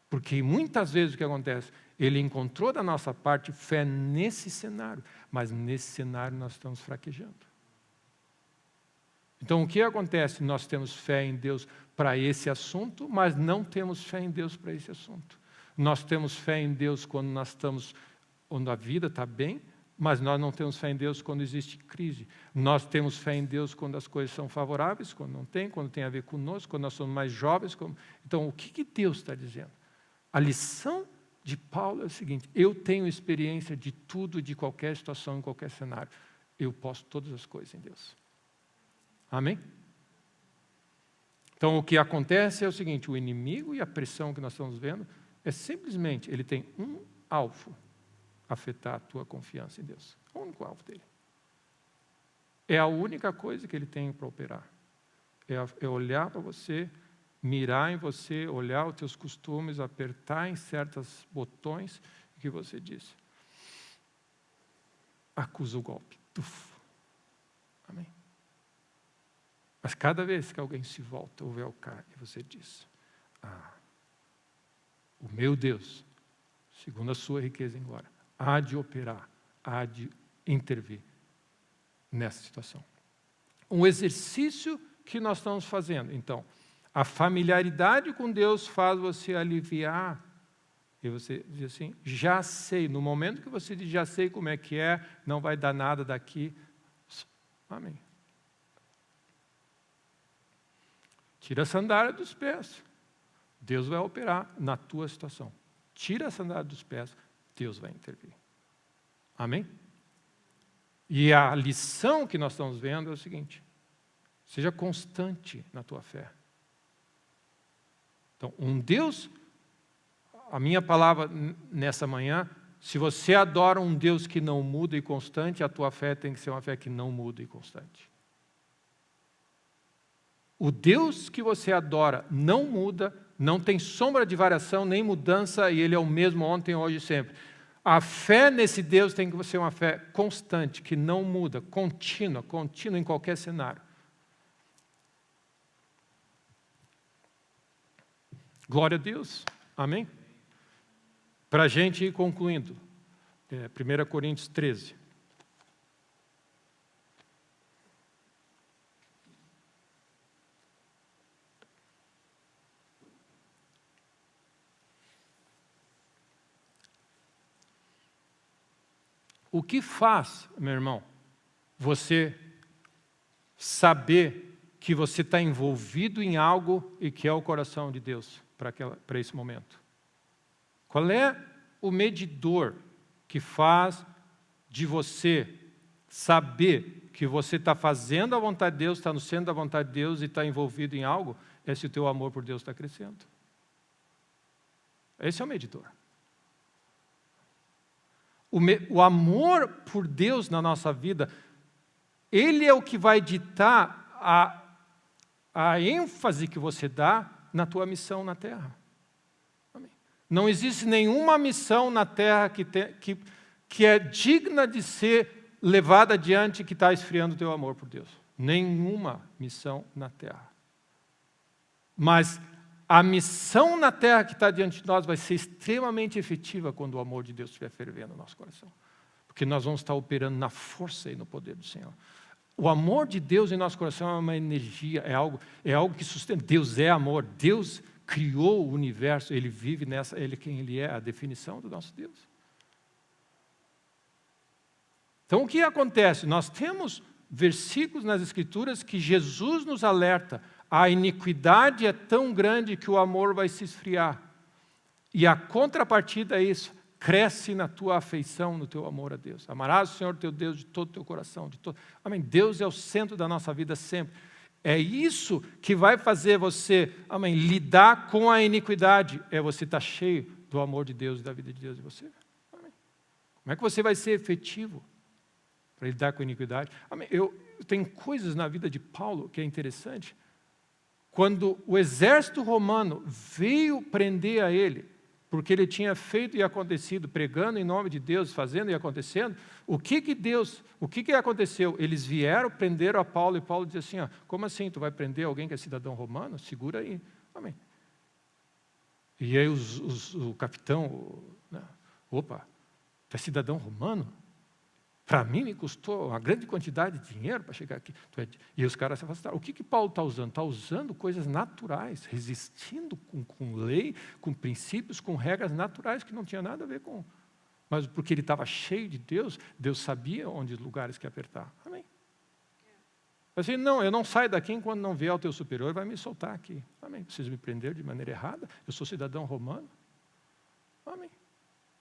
Porque muitas vezes o que acontece, Ele encontrou da nossa parte fé nesse cenário, mas nesse cenário nós estamos fraquejando. Então o que acontece? Nós temos fé em Deus para esse assunto, mas não temos fé em Deus para esse assunto. Nós temos fé em Deus quando a vida está bem, mas nós não temos fé em Deus quando existe crise. Nós temos fé em Deus quando as coisas são favoráveis, quando não tem, quando tem a ver conosco, quando nós somos mais jovens. Então, o que Deus está dizendo? A lição de Paulo é o seguinte: eu tenho experiência de tudo, de qualquer situação, em qualquer cenário. Eu posso todas as coisas em Deus. Amém? Então, o que acontece é o seguinte: o inimigo e a pressão que nós estamos vendo é simplesmente, ele tem um alvo: afetar a tua confiança em Deus. É o único alvo dele. É a única coisa que ele tem para operar. É olhar para você, mirar em você, olhar os teus costumes, apertar em certos botões que você diz. Acusa o golpe. Tuf. Amém? Mas cada vez que alguém se volta, o véu cai, e você diz, o meu Deus, segundo a sua riqueza em glória, há de operar, há de intervir nessa situação. Um exercício que nós estamos fazendo, então, a familiaridade com Deus faz você aliviar, e você diz assim, já sei, no momento que você diz, já sei como é que é, não vai dar nada daqui, amém. Tira a sandália dos pés, Deus vai operar na tua situação. Tira a sandália dos pés, Deus vai intervir. Amém? E a lição que nós estamos vendo é o seguinte: seja constante na tua fé. Então, um Deus, a minha palavra nessa manhã, se você adora um Deus que não muda e constante, a tua fé tem que ser uma fé que não muda e constante. O Deus que você adora não muda, não tem sombra de variação nem mudança, e Ele é o mesmo ontem, hoje e sempre. A fé nesse Deus tem que ser uma fé constante, que não muda, contínua em qualquer cenário. Glória a Deus. Amém? Para a gente ir concluindo, 1 Coríntios 13. O que faz, meu irmão, você saber que você está envolvido em algo e que é o coração de Deus para esse momento? Qual é o medidor que faz de você saber que você está fazendo a vontade de Deus, está no centro da vontade de Deus e está envolvido em algo? É se o teu amor por Deus está crescendo. Esse é o medidor. O amor por Deus na nossa vida, ele é o que vai ditar a ênfase que você dá na tua missão na terra. Amém. Não existe nenhuma missão na terra que é digna de ser levada adiante que está esfriando o teu amor por Deus. Nenhuma missão na terra. Mas a missão na terra que está diante de nós vai ser extremamente efetiva quando o amor de Deus estiver fervendo no nosso coração. Porque nós vamos estar operando na força e no poder do Senhor. O amor de Deus em nosso coração é uma energia, é algo que sustenta. Deus é amor, Deus criou o universo, Ele vive nessa, Ele é quem Ele é, a definição do nosso Deus. Então o que acontece? Nós temos versículos nas Escrituras que Jesus nos alerta: a iniquidade é tão grande que o amor vai se esfriar. E a contrapartida é isso. Cresce na tua afeição, no teu amor a Deus. Amarás o Senhor teu Deus de todo o teu coração. Amém. Deus é o centro da nossa vida sempre. É isso que vai fazer você, amém, lidar com a iniquidade. É você estar cheio do amor de Deus e da vida de Deus em você. Amém. Como é que você vai ser efetivo para lidar com a iniquidade? Amém. Tem coisas na vida de Paulo que é interessante. Quando o exército romano veio prender a ele, porque ele tinha feito e acontecido, pregando em nome de Deus, fazendo e acontecendo, o que aconteceu? Eles vieram, prenderam a Paulo, e Paulo disse assim, como assim, tu vai prender alguém que é cidadão romano? Segura aí. Amém. E aí o capitão, opa, tu é cidadão romano? Para mim me custou uma grande quantidade de dinheiro para chegar aqui. E os caras se afastaram. O que Paulo está usando? Está usando coisas naturais, resistindo com lei, com princípios, com regras naturais que não tinha nada a ver com... Mas porque ele estava cheio de Deus, Deus sabia onde lugares que apertar. Amém. Assim, não, eu não saio daqui enquanto não vier o teu superior, vai me soltar aqui. Amém. Vocês me prenderam de maneira errada, eu sou cidadão romano. Amém.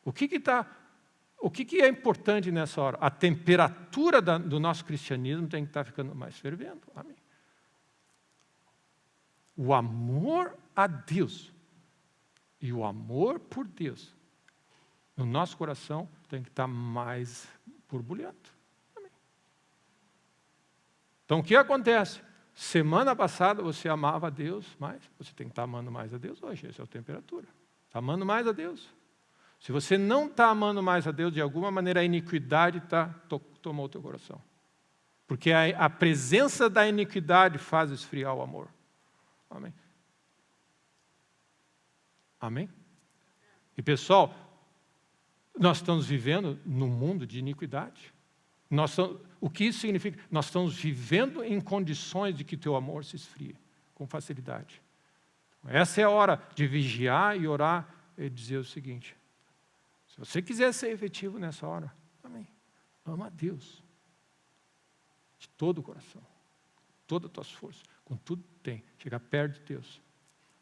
O que é importante nessa hora? A temperatura do nosso cristianismo tem que estar ficando mais fervendo. Amém. O amor a Deus e o amor por Deus no nosso coração tem que estar mais borbulhando. Amém. Então, o que acontece? Semana passada você amava a Deus mais, você tem que estar amando mais a Deus hoje. Essa é a temperatura. Está amando mais a Deus. Se você não está amando mais a Deus, de alguma maneira a iniquidade tomou o teu coração. Porque a presença da iniquidade faz esfriar o amor. Amém? Amém? E pessoal, nós estamos vivendo num mundo de iniquidade. O que isso significa? Nós estamos vivendo em condições de que teu amor se esfrie com facilidade. Essa é a hora de vigiar e orar e dizer o seguinte: se você quiser ser efetivo nessa hora, amém, ama a Deus de todo o coração, todas as tuas forças, com tudo que tem, chegar perto de Deus.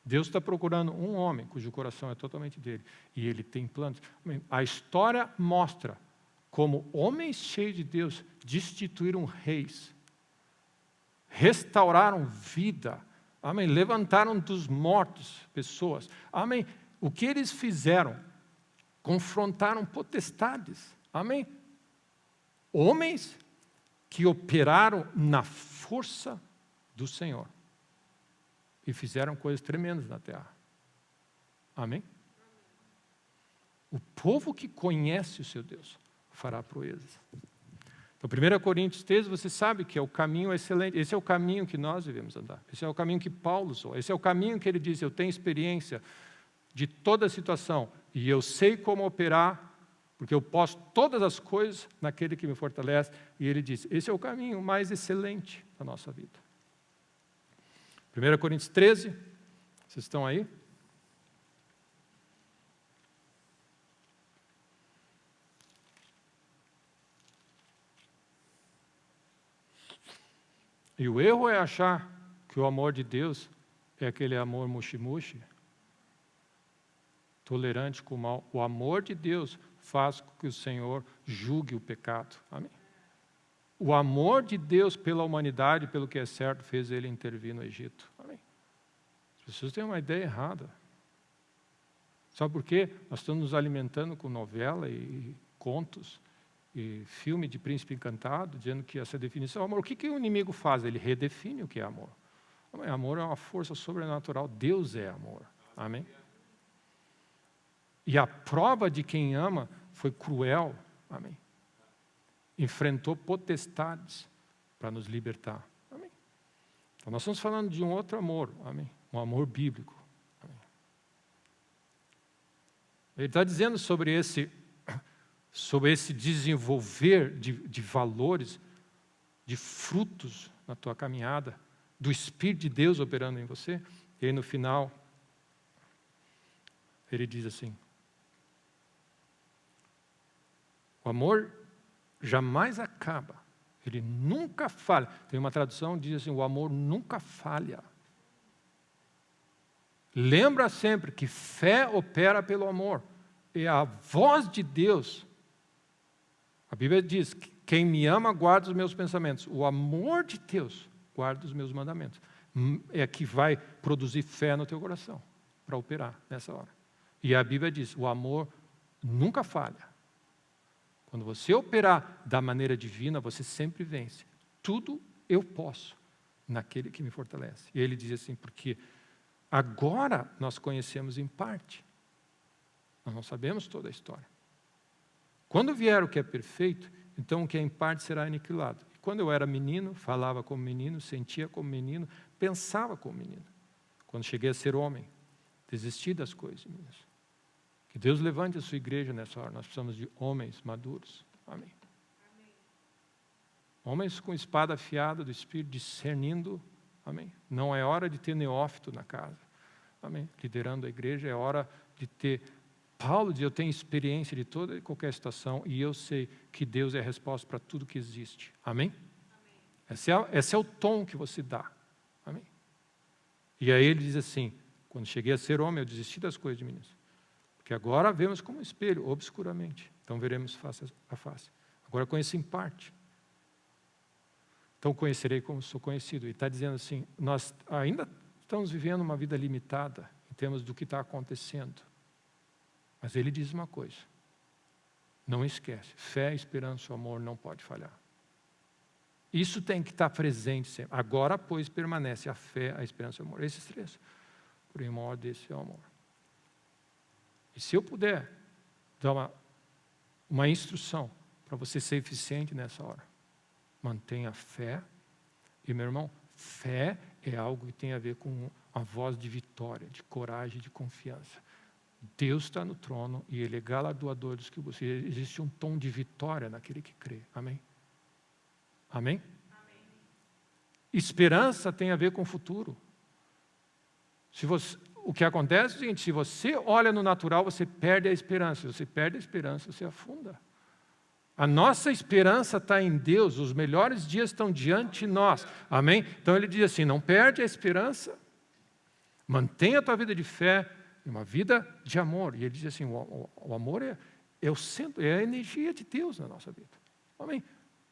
Deus está procurando um homem cujo coração é totalmente dele, e ele tem planos. Amém. A história mostra como homens cheios de Deus destituíram reis, restauraram vida, amém, levantaram dos mortos pessoas, amém. O que eles fizeram? Confrontaram potestades, amém? Homens que operaram na força do Senhor e fizeram coisas tremendas na terra, amém? O povo que conhece o seu Deus fará proezas. Então, 1 Coríntios 13, você sabe que é o caminho excelente, esse é o caminho que nós devemos andar, esse é o caminho que Paulo usou, esse é o caminho que ele diz, eu tenho experiência de toda a situação, e eu sei como operar, porque eu posso todas as coisas naquele que me fortalece. E ele diz, esse é o caminho mais excelente da nossa vida. 1 Coríntios 13, vocês estão aí? E o erro é achar que o amor de Deus é aquele amor mushi-mushi, tolerante com o mal. O amor de Deus faz com que o Senhor julgue o pecado. Amém? O amor de Deus pela humanidade, pelo que é certo, fez ele intervir no Egito. Amém? As pessoas têm uma ideia errada. Sabe por quê? Nós estamos nos alimentando com novela e contos e filme de príncipe encantado, dizendo que essa definição é amor. O que o inimigo faz? Ele redefine o que é amor. Amor é uma força sobrenatural. Deus é amor. Amém? E a prova de quem ama foi cruel, amém? Enfrentou potestades para nos libertar, amém? Então nós estamos falando de um outro amor, amém? Um amor bíblico, amém? Ele está dizendo sobre esse desenvolver de valores, de frutos na tua caminhada, do Espírito de Deus operando em você. E aí no final, ele diz assim, o amor jamais acaba, ele nunca falha. Tem uma tradução que diz assim, o amor nunca falha. Lembra sempre que fé opera pelo amor. É a voz de Deus. A Bíblia diz que quem me ama guarda os meus pensamentos. O amor de Deus guarda os meus mandamentos. É que vai produzir fé no teu coração para operar nessa hora. E a Bíblia diz, o amor nunca falha. Quando você operar da maneira divina, você sempre vence. Tudo eu posso naquele que me fortalece. E ele diz assim, porque agora nós conhecemos em parte. Nós não sabemos toda a história. Quando vier o que é perfeito, então o que é em parte será aniquilado. E quando eu era menino, falava como menino, sentia como menino, pensava como menino. Quando cheguei a ser homem, desisti das coisas meninas. Que Deus levante a sua igreja nessa hora. Nós precisamos de homens maduros. Amém. Homens com espada afiada do Espírito, discernindo. Amém. Não é hora de ter neófito na casa. Amém. Liderando a igreja, é hora de ter... Paulo diz, eu tenho experiência de toda e qualquer situação e eu sei que Deus é a resposta para tudo que existe. Amém? Esse é o tom que você dá. Amém? E aí ele diz assim, quando cheguei a ser homem, eu desisti das coisas de meninos. Porque agora vemos como um espelho, obscuramente. Então veremos face a face. Agora conheço em parte. Então conhecerei como sou conhecido. E está dizendo assim, nós ainda estamos vivendo uma vida limitada em termos do que está acontecendo. Mas ele diz uma coisa, não esquece, fé, esperança e amor não pode falhar. Isso tem que estar presente sempre. Agora, pois, permanece a fé, a esperança e o amor. Esses três. Porém, o maior desse é o amor. E se eu puder dar uma instrução para você ser eficiente nessa hora, mantenha a fé. E, meu irmão, fé é algo que tem a ver com a voz de vitória, de coragem, de confiança. Deus está no trono e Ele é galardoador dos que buscam. Existe um tom de vitória naquele que crê. Amém? Amém? Amém. Esperança tem a ver com o futuro. O que acontece é o seguinte, se você olha no natural, você perde a esperança. Se você perde a esperança, você afunda. A nossa esperança está em Deus, os melhores dias estão diante de nós. Amém? Então ele diz assim, não perde a esperança, mantenha a tua vida de fé, uma vida de amor. E ele diz assim, o amor é o centro, é a energia de Deus na nossa vida. Amém?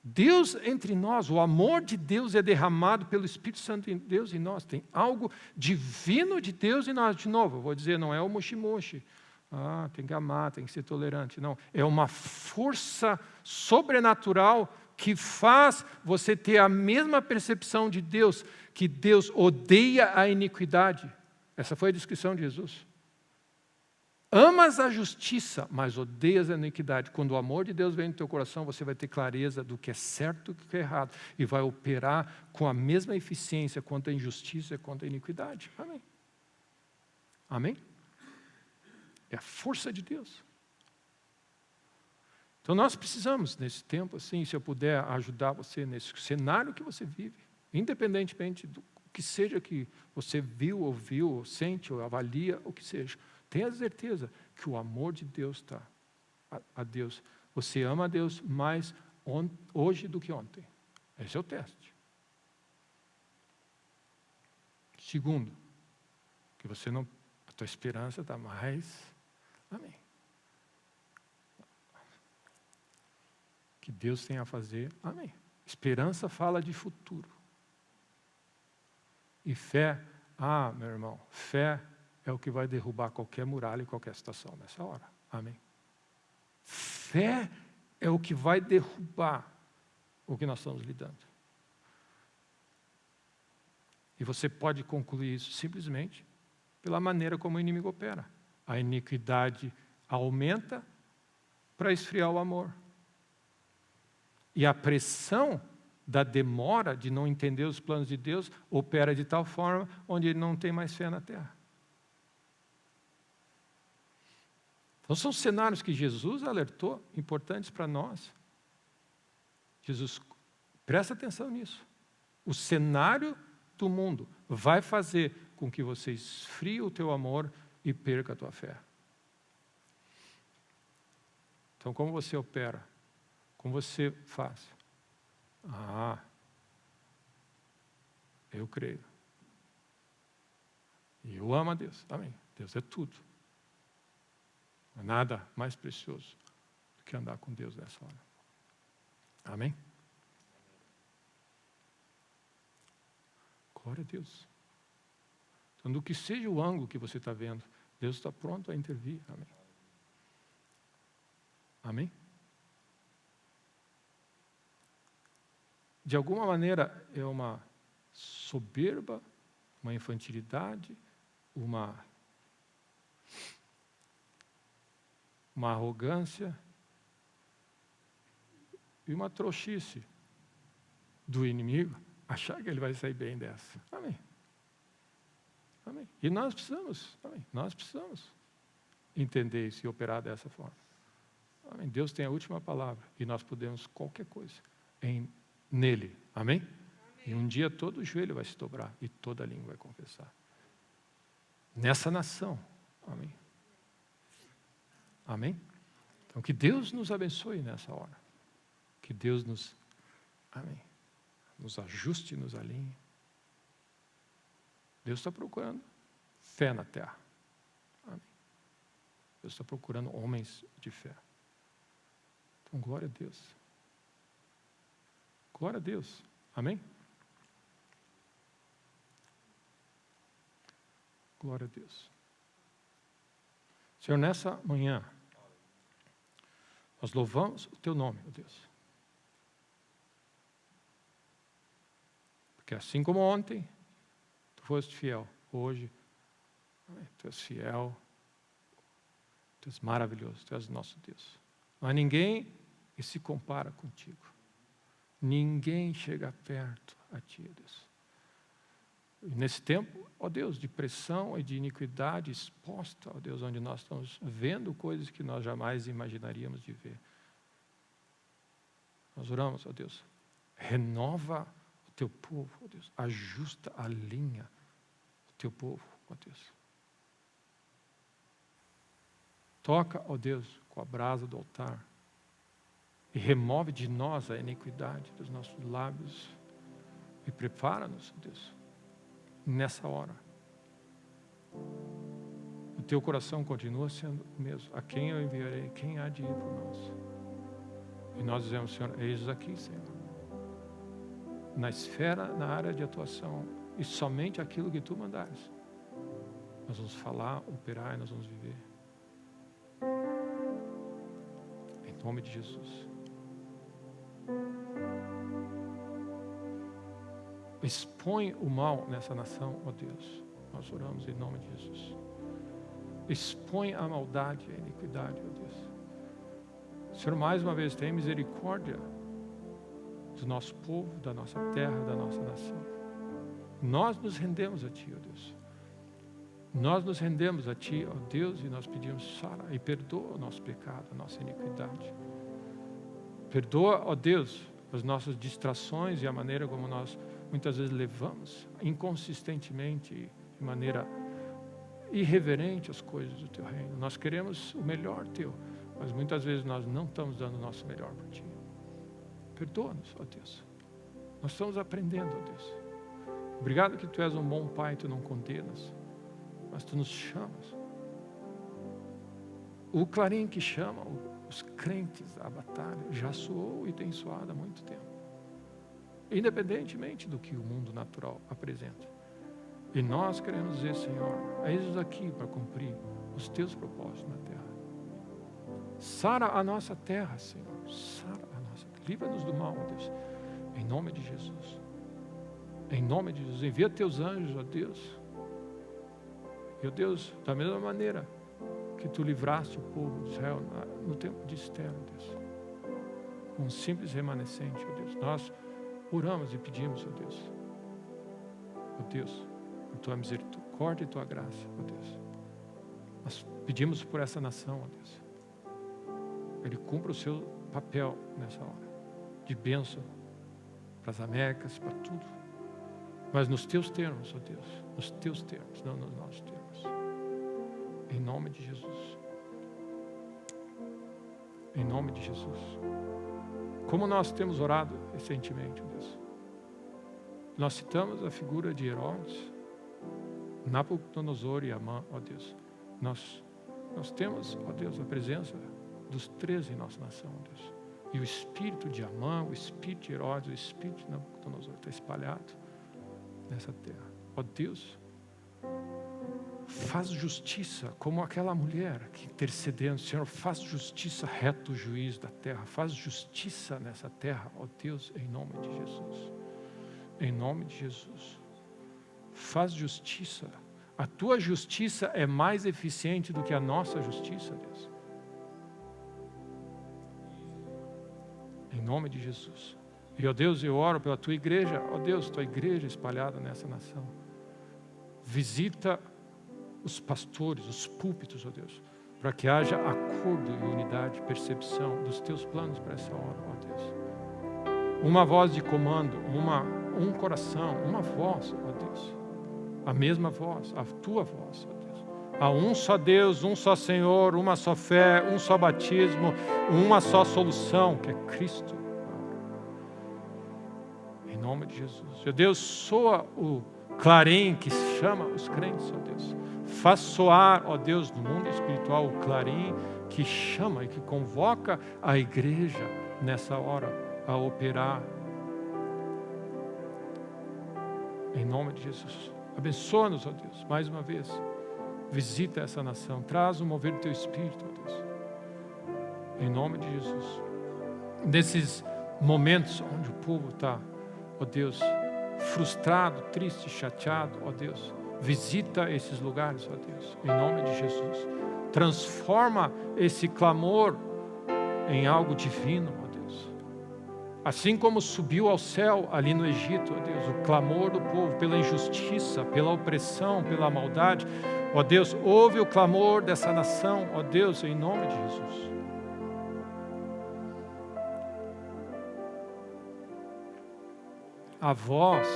Deus entre nós, o amor de Deus é derramado pelo Espírito Santo em Deus em nós. Tem algo divino de Deus em nós. De novo, eu vou dizer, não é o moshi-moshi. Tem que amar, tem que ser tolerante. Não, é uma força sobrenatural que faz você ter a mesma percepção de Deus, que Deus odeia a iniquidade. Essa foi a descrição de Jesus. Amas a justiça, mas odeias a iniquidade. Quando o amor de Deus vem no teu coração, você vai ter clareza do que é certo e do que é errado. E vai operar com a mesma eficiência quanto a injustiça e quanto a iniquidade. Amém? Amém? É a força de Deus. Então nós precisamos, nesse tempo, assim, se eu puder ajudar você nesse cenário que você vive, independentemente do que seja que você viu, ouviu, sente, ou avalia, o que seja, tenha certeza que o amor de Deus está a Deus. Você ama a Deus mais hoje do que ontem. Esse é o teste. Segundo, que você não, a tua esperança está mais. Amém. Que Deus tem a fazer. Amém. Esperança fala de futuro. E fé, meu irmão, fé é o que vai derrubar qualquer muralha e qualquer situação nessa hora. Amém. Fé é o que vai derrubar o que nós estamos lidando. E você pode concluir isso simplesmente pela maneira como o inimigo opera. A iniquidade aumenta para esfriar o amor. E a pressão da demora de não entender os planos de Deus opera de tal forma onde ele não tem mais fé na terra. Então são cenários que Jesus alertou, importantes para nós. Jesus, presta atenção nisso. O cenário do mundo vai fazer com que você esfrie o teu amor e perca a tua fé. Então como você opera? Como você faz? Eu creio. E eu amo a Deus. Amém. Deus é tudo. Não há nada mais precioso do que andar com Deus nessa hora. Amém? Glória a Deus. Então, do que seja o ângulo que você está vendo, Deus está pronto a intervir. Amém? Amém? De alguma maneira, é uma soberba, uma infantilidade, uma arrogância e uma trouxice do inimigo achar que ele vai sair bem dessa. Amém. Amém. E nós precisamos entender isso e operar dessa forma. Amém. Deus tem a última palavra e nós podemos qualquer coisa nele. Amém? Amém? E um dia todo o joelho vai se dobrar e toda a língua vai confessar. Nessa nação. Amém. Amém? Então que Deus nos abençoe nessa hora. Que Deus nos ajuste e nos alinhe. Deus está procurando fé na terra. Amém. Deus está procurando homens de fé. Então, glória a Deus. Glória a Deus. Amém? Glória a Deus. Senhor, nessa manhã, nós louvamos o Teu nome, ó Deus. Porque assim como ontem, Tu foste fiel, hoje, Tu és fiel, Tu és maravilhoso, Tu és nosso Deus. Não há ninguém que se compara contigo. Ninguém chega perto a Ti, ó Deus. E nesse tempo, ó Deus, de pressão e de iniquidade exposta, ó Deus, onde nós estamos vendo coisas que nós jamais imaginaríamos de ver. Nós oramos, ó Deus, renova o Teu povo, ó Deus, ajusta a linha do Teu povo, ó Deus. Toca, ó Deus, com a brasa do altar e remove de nós a iniquidade dos nossos lábios e prepara-nos, ó Deus, nessa hora. O Teu coração continua sendo o mesmo. A quem eu enviarei? Quem há de ir por nós? E nós dizemos, Senhor, eis aqui, Senhor. Na esfera, na área de atuação, e somente aquilo que Tu mandares. Nós vamos falar, operar e nós vamos viver. Em nome de Jesus. Expõe o mal nessa nação, ó Deus. Nós oramos em nome de Jesus. Expõe a maldade e a iniquidade, ó Deus. Senhor, mais uma vez, tenha misericórdia do nosso povo, da nossa terra, da nossa nação. Nós nos rendemos a Ti, ó Deus. Nós nos rendemos a Ti, ó Deus, e nós pedimos, sara e perdoa o nosso pecado, a nossa iniquidade. Perdoa, ó Deus, as nossas distrações e a maneira como nós muitas vezes levamos inconsistentemente, de maneira irreverente as coisas do Teu reino. Nós queremos o melhor Teu, mas muitas vezes nós não estamos dando o nosso melhor para Ti. Perdoa-nos, ó Deus. Nós estamos aprendendo, ó Deus. Obrigado que Tu és um bom Pai, Tu não condenas, mas Tu nos chamas. O clarim que chama os crentes à batalha já soou e tem soado há muito tempo. Independentemente do que o mundo natural apresenta. E nós queremos dizer, Senhor, eis aqui para cumprir os Teus propósitos na terra. Sara a nossa terra, Senhor. Sara a nossa terra. Livra-nos do mal, ó Deus. Em nome de Jesus. Em nome de Jesus. Envia Teus anjos, ó Deus. E, ó Deus, da mesma maneira que Tu livraste o povo de Israel no tempo de Esther, ó Deus. Um simples remanescente, ó Deus. Nós oramos e pedimos, ó Deus. Ó Deus, por Tua misericórdia e Tua graça, ó Deus. Nós pedimos por essa nação, ó Deus. Ele cumpra o seu papel nessa hora. De bênção para as Américas, para tudo. Mas nos Teus termos, ó Deus. Nos Teus termos, não nos nossos termos. Em nome de Jesus. Em nome de Jesus. Como nós temos orado recentemente, ó Deus. Nós citamos a figura de Herodes, Nabucodonosor e Amã, ó Deus, nós temos, ó Deus, a presença dos 13 em nossa nação, ó Deus. E o espírito de Amã, o espírito de Herodes, o espírito de Nabucodonosor está espalhado nessa terra. Ó Deus, faz justiça como aquela mulher que intercedendo, Senhor, faz justiça, reto juiz da terra, faz justiça nessa terra, ó Deus, em nome de Jesus. Em nome de Jesus. Faz justiça. A tua justiça é mais eficiente do que a nossa justiça, Deus. Em nome de Jesus. E, ó Deus, eu oro pela tua igreja, ó Deus, tua igreja espalhada nessa nação. Visita os pastores, os púlpitos, ó Deus, para que haja acordo e unidade, percepção dos teus planos para essa hora, ó Deus. Uma voz de comando, um coração, uma voz, ó Deus. A mesma voz, a tua voz, ó Deus. Há um só Deus, um só Senhor, uma só fé, um só batismo, uma só solução, que é Cristo. Em nome de Jesus. Ó Deus, soa o clarim que chama os crentes, ó Deus. Faz soar, ó Deus, no mundo espiritual o clarim que chama e que convoca a igreja nessa hora a operar. Em nome de Jesus. Abençoa-nos, ó Deus, mais uma vez. Visita essa nação. Traz o mover do teu Espírito, ó Deus. Em nome de Jesus. Nesses momentos onde o povo está, ó Deus, frustrado, triste, chateado, ó Deus, visita esses lugares, ó Deus, em nome de Jesus. Transforma esse clamor em algo divino, ó Deus. Assim como subiu ao céu ali no Egito, ó Deus, o clamor do povo pela injustiça, pela opressão, pela maldade, ó Deus, ouve o clamor dessa nação, ó Deus, em nome de Jesus. A voz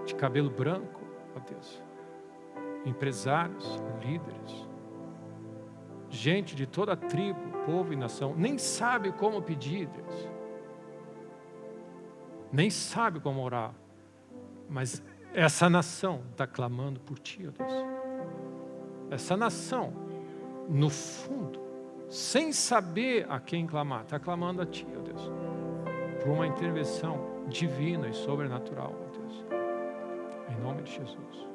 de cabelo branco, ó Deus, empresários, líderes, gente de toda a tribo, povo e nação, nem sabe como pedir, Deus, nem sabe como orar, mas essa nação está clamando por Ti, ó Deus. Essa nação, no fundo, sem saber a quem clamar, está clamando a Ti, ó Deus, por uma intervenção divina e sobrenatural, ó Deus, em nome de Jesus.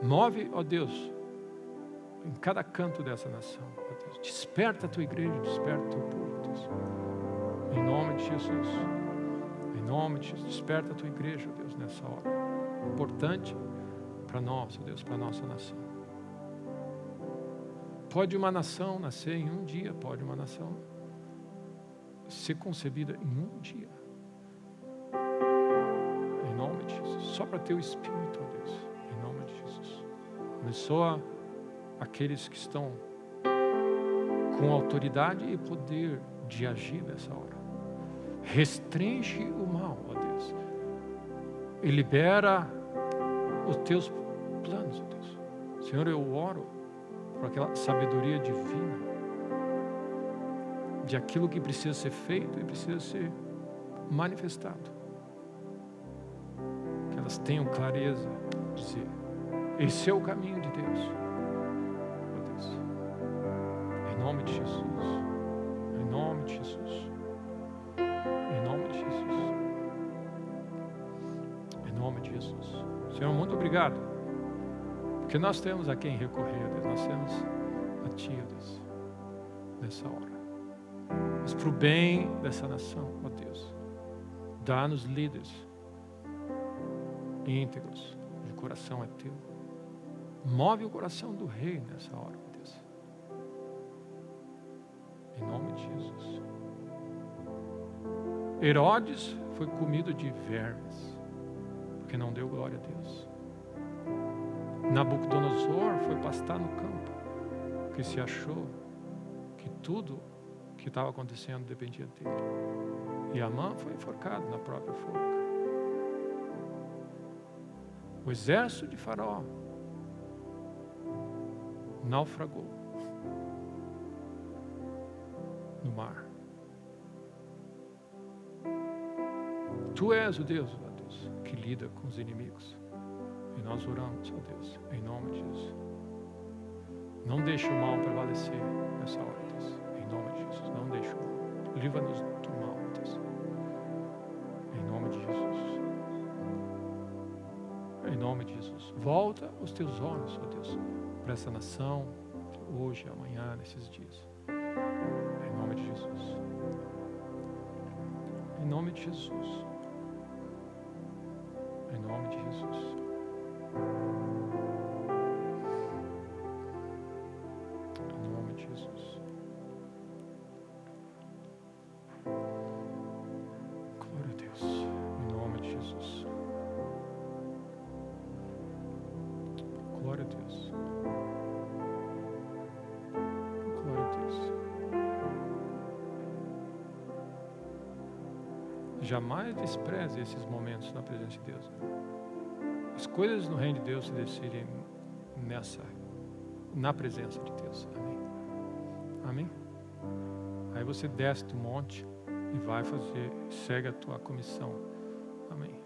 Move, ó Deus, em cada canto dessa nação, ó Deus. Desperta a Tua igreja, desperta o Teu povo, ó Deus. Em nome de Jesus. Em nome de Jesus. Desperta a Tua igreja, ó Deus, nessa hora. Importante para nós, ó Deus, para a nossa nação. Pode uma nação nascer em um dia, pode uma nação ser concebida em um dia. Em nome de Jesus. Só para Teu Espírito, ó Deus. Em nome de Jesus. Abençoa aqueles que estão com autoridade e poder de agir nessa hora. Restringe o mal, ó Deus. E libera os Teus planos, ó Deus. Senhor, eu oro por aquela sabedoria divina de aquilo que precisa ser feito e precisa ser manifestado. Que elas tenham clareza de dizer: esse é o caminho de Deus. Ó Deus. Em nome de Jesus. Em nome de Jesus. Em nome de Jesus. Em nome de Jesus. Senhor, muito obrigado. Porque nós temos a quem recorrer, Deus. Nós temos a Ti, Deus, nessa hora. Mas para o bem dessa nação, ó Deus, dá-nos líderes íntegros, o coração é Teu. Move o coração do rei nessa hora, ó Deus. Em nome de Jesus. Herodes foi comido de vermes, porque não deu glória a Deus. Nabucodonosor foi pastar no campo, porque se achou que tudo que estava acontecendo dependia dele. E Amã foi enforcado na própria forca. O exército de Faraó naufragou no mar. Tu és o Deus, ó Deus, que lida com os inimigos. nós oramos, ó Deus, em nome de Jesus. Não deixe o mal prevalecer nessa hora, Deus. Em nome de Jesus, não deixe o mal. Livra-nos do mal, Deus. Em nome de Jesus. Em nome de Jesus. Volta os teus olhos, ó Deus, para essa nação, hoje, amanhã, nesses dias. Em nome de Jesus. Em nome de Jesus. Em nome de Jesus. Em nome de Jesus. Glória a Deus. Em nome de Jesus. Glória a Deus. Glória a Deus. Jamais despreze esses momentos na presença de Deus. As coisas no reino de Deus se decidem na presença de Deus. Amém. Amém? Aí você desce do monte e vai fazer, segue a tua comissão. Amém.